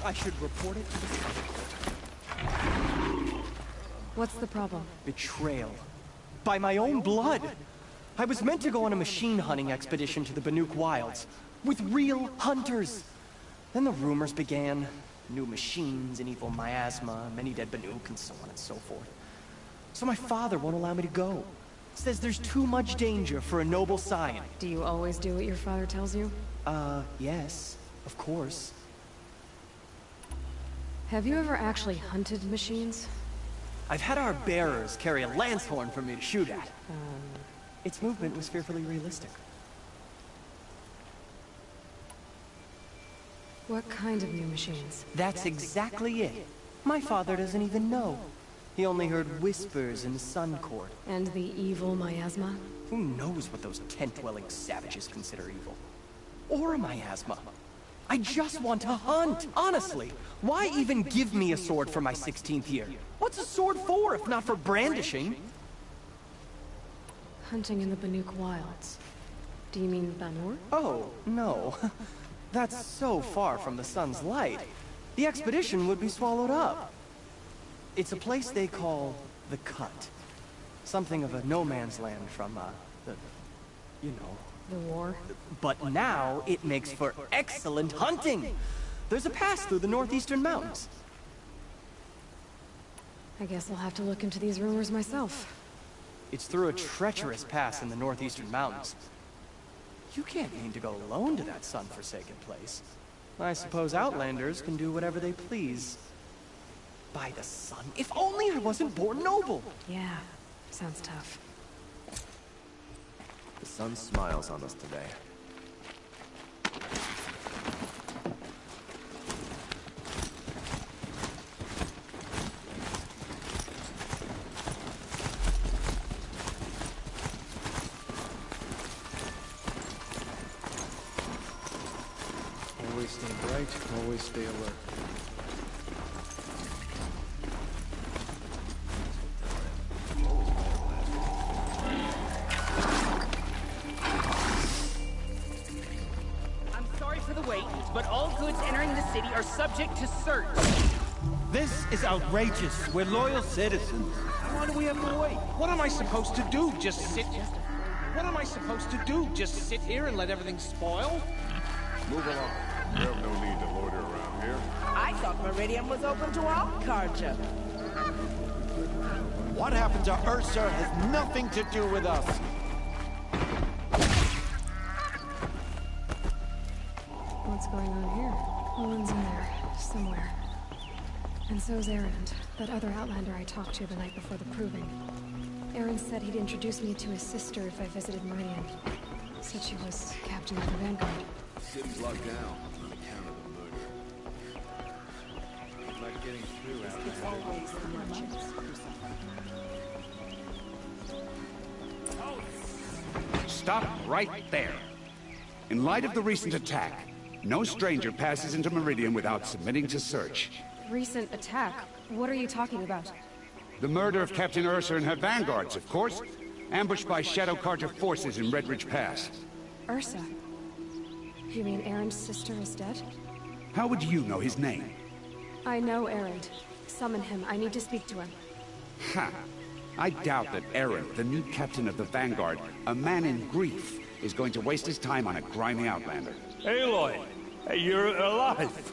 I should report it to the What's the problem? betrayal. By my own blood! I was meant to go on a machine hunting expedition to the Banuk Wilds, with real hunters. Then the rumors began. New machines, an evil miasma, many dead Banuk, and so on and so forth. So my father won't allow me to go. Says there's too much danger for a noble scion. Do you always do what your father tells you? Yes, of course. Have you ever actually hunted machines? I've had our bearers carry a lance horn for me to shoot at. Its movement was fearfully realistic. What kind of new machines? That's exactly it. My father doesn't even know. He only heard whispers in the Sun Court. And the evil miasma? Who knows what those tent-dwelling savages consider evil? Or a miasma. I just want to hunt, honestly. Why even give me a sword for my 16th year? What's a sword for, if not for brandishing? Hunting in the Banuk Wilds. Do you mean Banur? Oh, no. That's so far from the sun's light. The expedition would be swallowed up. It's a place they call the Cut. Something of a no-man's land from, you know. The war? But now it makes for excellent hunting! There's a pass through the northeastern mountains. I guess I'll have to look into these rumors myself. It's through a treacherous pass in the northeastern mountains. You can't mean to go alone to that sun-forsaken place. I suppose Outlanders can do whatever they please. By the sun, if only I wasn't born noble! Yeah, sounds tough. The sun smiles on us today. Always stay bright, always stay alert. I'm sorry for the wait, but all goods entering the city are subject to search. This is outrageous. We're loyal citizens. Why do we have to wait? What am I supposed to do? Just sit... What am I supposed to do? Just sit here and let everything spoil? Move along. We have no need to loiter around here. I thought Meridian was open to all culture. What happened to Ursa has nothing to do with us. What's going on here? Owen's in there, somewhere. And so's Erend, that other Outlander I talked to the night before the proving. Erend said he'd introduce me to his sister if I visited Meridian. Said she was captain of the Vanguard. City's locked down on account of the murder. Like getting through out It's always the merchants. Stop right there. In light of the recent attack, no stranger passes into Meridian without submitting to search. Recent attack? What are you talking about? The murder of Captain Ursa and her vanguards, of course. Ambushed by Shadow Carter forces in Red Ridge Pass. Ursa? You mean Erend's sister is dead? How would you know his name? I know Erend. Summon him. I need to speak to him. Ha! I doubt that Erend, the new captain of the Vanguard, a man in grief, is going to waste his time on a grimy Outlander. Aloy! Hey, you're alive!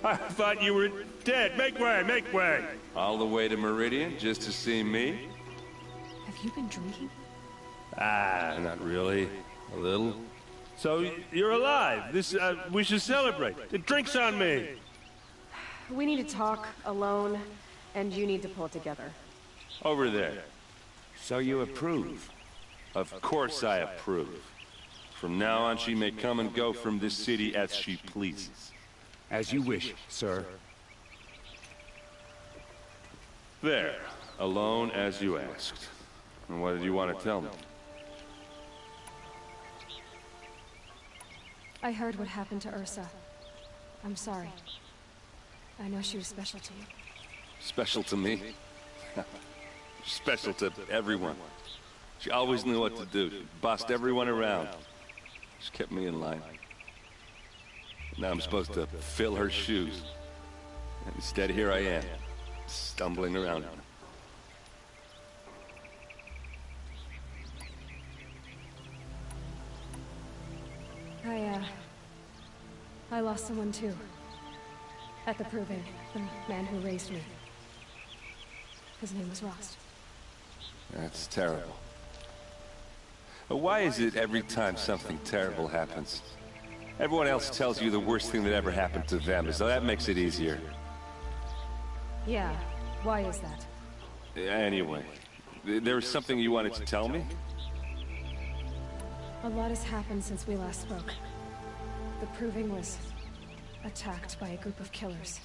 I thought you were dead. Make way, make way! All the way to Meridian just to see me? Have you been drinking? Ah, not really. A little. So, you're alive. We should celebrate. The drink's on me. We need to talk, alone, and you need to pull it together. Over there. So you approve? Of course I approve. From now on, she may come and go from this city as she pleases. As you wish, sir. There. Alone as you asked. And what did you want to tell me? I heard what happened to Ursa. I'm sorry. I know she was special to you. Special to me? Special to everyone. She always knew what to do. She bossed everyone around. She kept me in line. Now I'm supposed to fill her shoes. And instead, here I am, stumbling around. I lost someone too. At the Proving, the man who raised me. His name was Rost. That's terrible. But why is it every time something terrible happens, Everyone else tells you the worst thing that ever happened to them, so that makes it easier. Yeah, why is that? Anyway, there was something you wanted to tell me? A lot has happened since we last spoke. The Proving was attacked by a group of killers.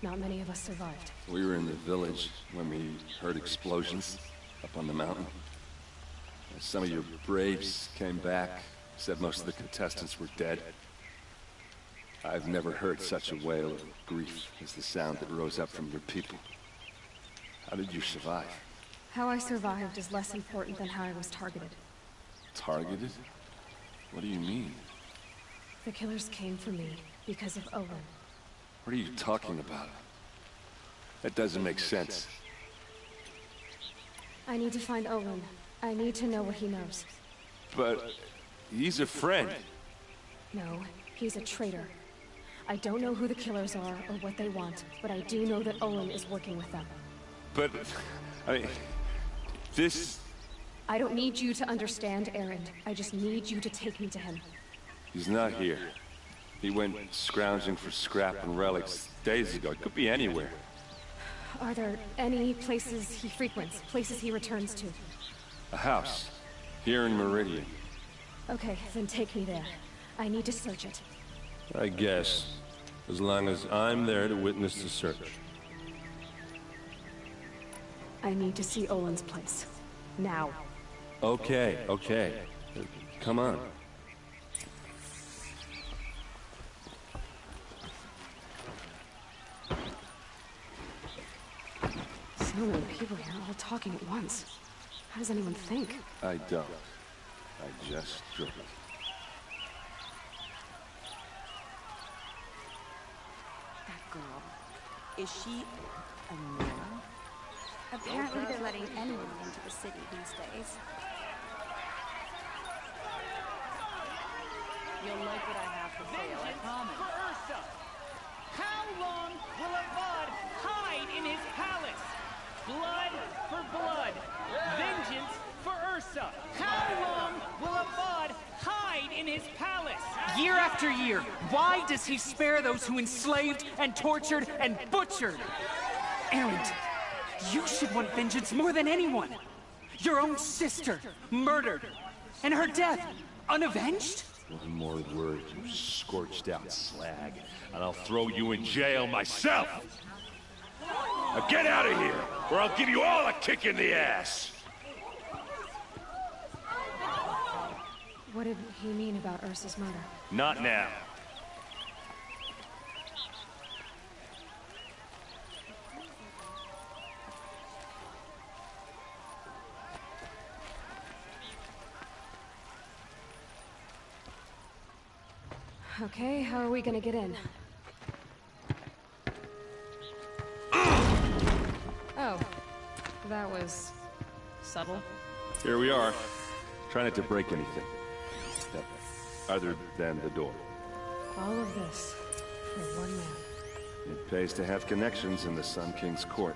Not many of us survived. We were in the village when we heard explosions up on the mountain. Some of your braves came back, said most of the contestants were dead. I've never heard such a wail of grief as the sound that rose up from your people. How did you survive? How I survived is less important than how I was targeted. Targeted? What do you mean? The killers came for me because of Olin. What are you talking about? That doesn't make sense. I need to find Olin. I need to know what he knows. But he's a friend. No, he's a traitor. I don't know who the killers are or what they want, but I do know that Olin is working with them. But, I mean, this... I don't need you to understand, Erend. I just need you to take me to him. He's not here. He went scrounging for scrap and relics days ago. It could be anywhere. Are there any places he frequents, places he returns to? A house. Here in Meridian. Okay, then take me there. I need to search it. I guess. As long as I'm there to witness the search. I need to see Olin's place. Now. Okay, okay. Come on. So many people here, all talking at once. How does anyone think? I don't. I just drink. That girl. Is she a Nora? Apparently they're letting anyone into the city these days. You'll like what I have to say, I promise. For Ursa! How long will Avad hide in his palace? Blood for blood. Vengeance for Ursa. How long will Avad hide in his palace? Year after year, why does he spare those who enslaved and tortured and butchered? Erend, you should want vengeance more than anyone. Your own sister, murdered. And her death, unavenged? One more word, you scorched out slag, and I'll throw you in jail myself! Now get out of here, or I'll give you all a kick in the ass! What did he mean about Ursa's murder? Not now. Okay, how are we gonna get in? Oh, that was subtle. Here we are. Try not to break anything. Other than the door. All of this for one man. It pays to have connections in the Sun King's court.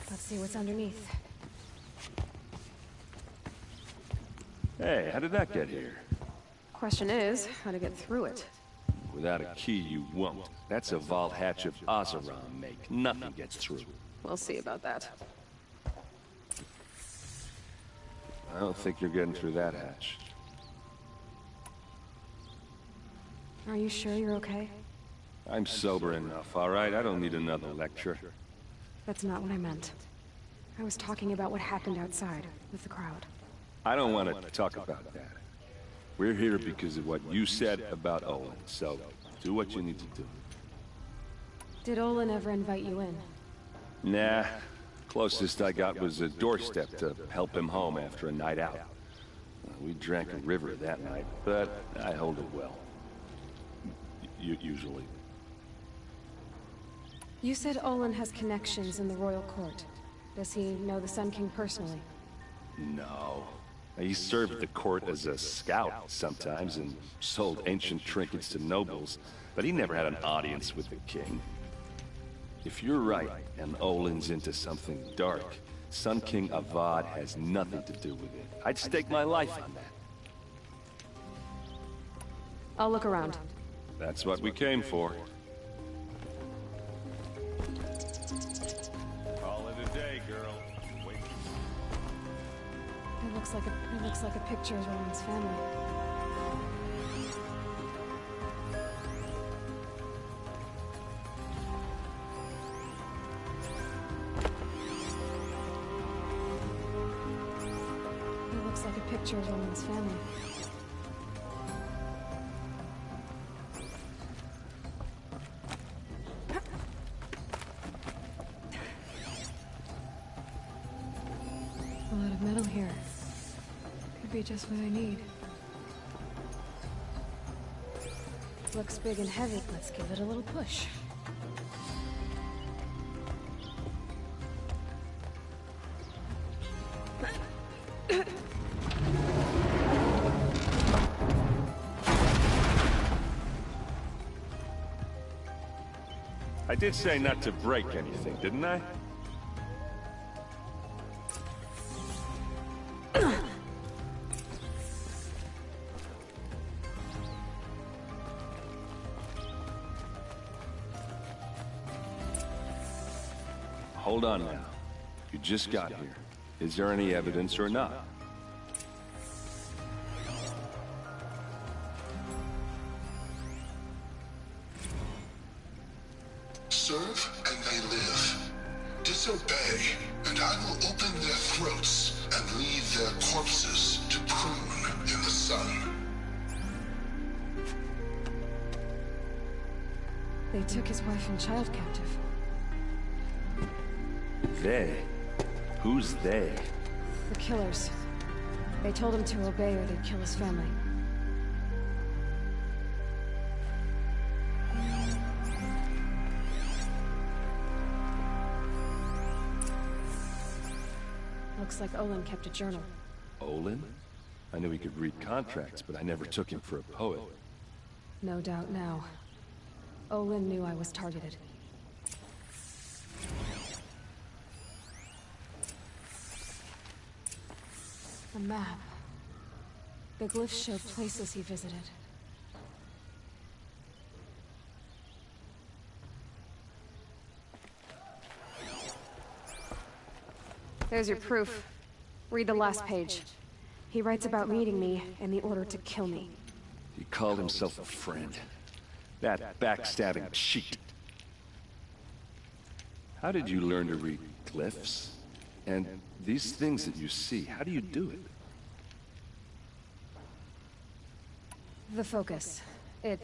Let's see what's underneath. Hey, how did that get here? Question is, how to get through it. Without a key, you won't. That's a vault hatch of Oseram make. Nothing gets through. We'll see about that. I don't think you're getting through that hatch. Are you sure you're okay? I'm sober enough, all right? I don't need another lecture. That's not what I meant. I was talking about what happened outside, with the crowd. I don't want to talk about that. We're here because of what you said about Olin, so do what you need to do. Did Olin ever invite you in? Nah. Closest I got was a doorstep to help him home after a night out. We drank a river that night, but I hold it well. usually. You said Olin has connections in the royal court. Does he know the Sun King personally? No. He served the court as a scout sometimes and sold ancient trinkets to nobles, but he never had an audience with the king. If you're right, and Olin's into something dark, Sun King Avad has nothing to do with it. I'd stake my life on that. I'll look around. That's what we came for. Call it a day, girl. Wait. It looks like a picture of Olin's family. It looks like a picture of Olin's family. A lot of metal here. Could be just what I need. Looks big and heavy. Let's give it a little push. I did say not to break anything, didn't I? Hold on now. You just got here. Is there any evidence or not? Serve and they live. Disobey, and I will open their throats and leave their corpses to prune in the sun. They took his wife and child captive. They? Who's they? The killers. They told him to obey or they'd kill his family. Looks like Olin kept a journal. Olin? I knew he could read contracts, but I never took him for a poet. No doubt now. Olin knew I was targeted. A map. The glyphs show places he visited. There's your proof. Read the last page. He writes about meeting me and the order to kill me. He called himself a friend. That backstabbing cheat. How did you learn to read glyphs? And these things that you see, how do you do it? The focus. It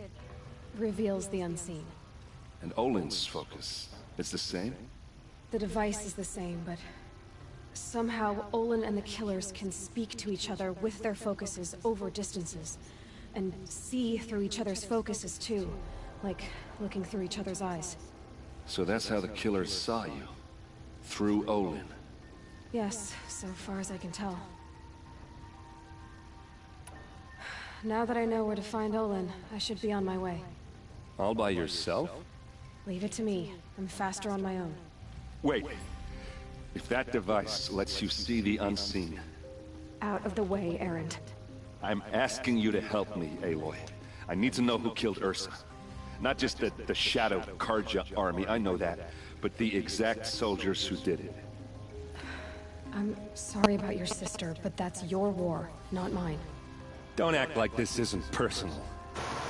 reveals the unseen. And Olin's focus, it's the same? The device is the same, but somehow Olin and the killers can speak to each other with their focuses over distances. And see through each other's focuses too, like looking through each other's eyes. So that's how the killers saw you? Through Olin? Yes, so far as I can tell. Now that I know where to find Olin, I should be on my way. All by yourself? Leave it to me. I'm faster on my own. Wait. If that device lets you see the unseen... Out of the way, Erend. I'm asking you to help me, Aloy. I need to know who killed Ursa. Not just the Shadow Karja army, I know that, but the exact soldiers who did it. I'm sorry about your sister, but that's your war, not mine. Don't act like this isn't personal.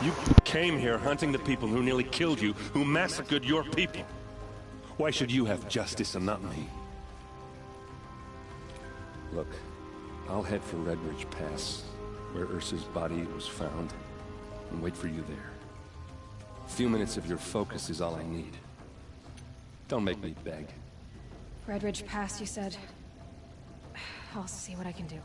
You came here hunting the people who nearly killed you, who massacred your people. Why should you have justice and not me? Look, I'll head for Redridge Pass, where Ursa's body was found, and wait for you there. A few minutes of your focus is all I need. Don't make me beg. Redridge Pass, you said? I'll see what I can do.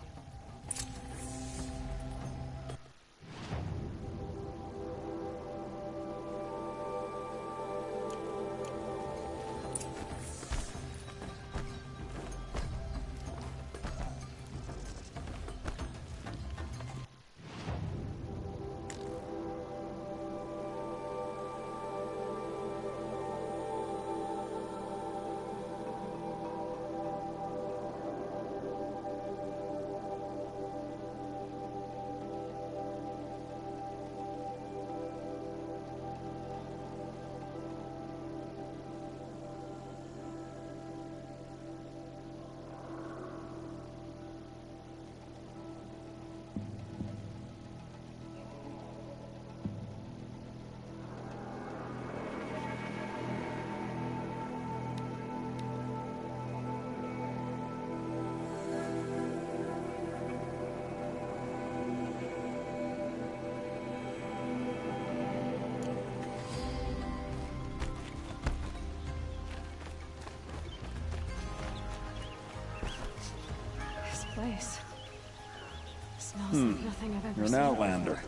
Nothing I've ever You're an seen outlander.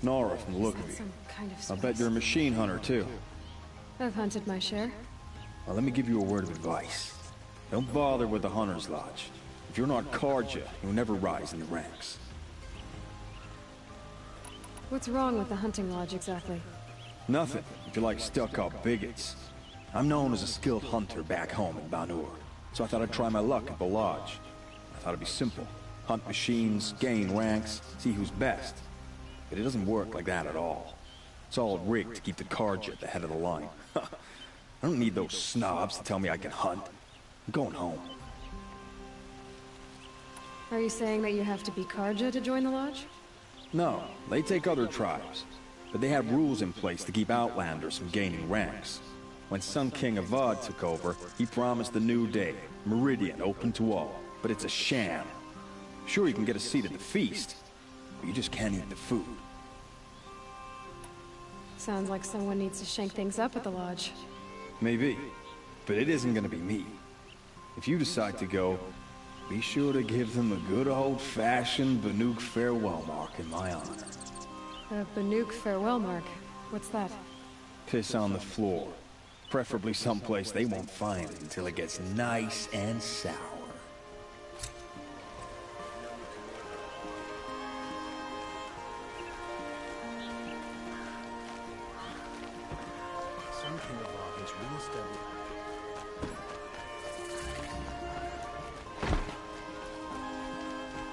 Nora from the look before. of Is you. that some kind of I bet you're a machine hunter, too. I've hunted my share. Well, let me give you a word of advice. Don't bother with the Hunter's Lodge. If you're not Carja, you'll never rise in the ranks. What's wrong with the hunting lodge exactly? Nothing, if you like stuck-up bigots. I'm known as a skilled hunter back home in Banur, so I thought I'd try my luck at the lodge. I thought it'd be simple. Hunt machines, gain ranks, see who's best. But it doesn't work like that at all. It's all rigged to keep the Carja at the head of the line. I don't need those snobs to tell me I can hunt. I'm going home. Are you saying that you have to be Carja to join the lodge? No, they take other tribes. But they have rules in place to keep outlanders from gaining ranks. When Sun King Avad took over, he promised a new day, Meridian open to all. But it's a sham. Sure, you can get a seat at the feast, but you just can't eat the food. Sounds like someone needs to shake things up at the lodge. Maybe, but it isn't gonna be me. If you decide to go, be sure to give them a good old-fashioned Banuk farewell mark in my honor. The Banuk farewell mark. What's that? Piss on the floor. Preferably someplace they won't find it until it gets nice and sour. Sun King Avad is re-established.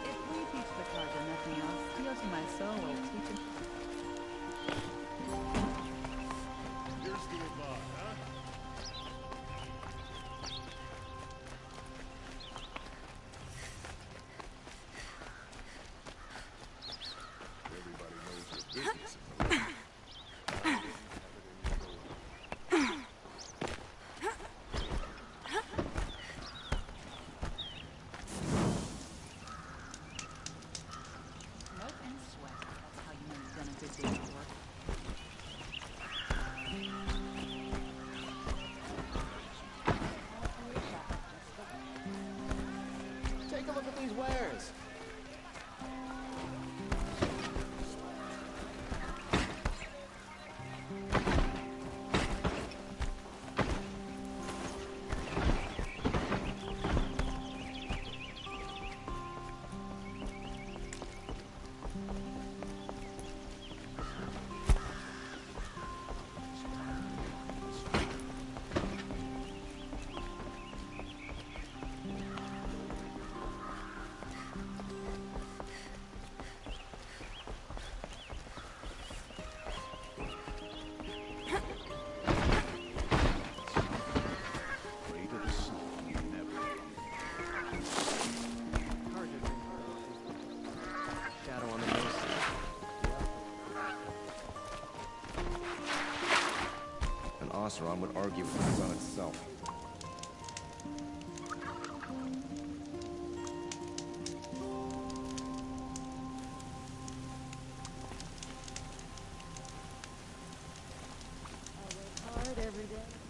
If we teach the Carja nothing else, Steel to my soul will teach him. Here's the Avad, huh? Everybody knows your business. Smoke and sweat. That's how you know you've done a good day's work. Take a look at these wares. Shadow on the nose. An Oseram would argue with the sun itself. I work hard every day.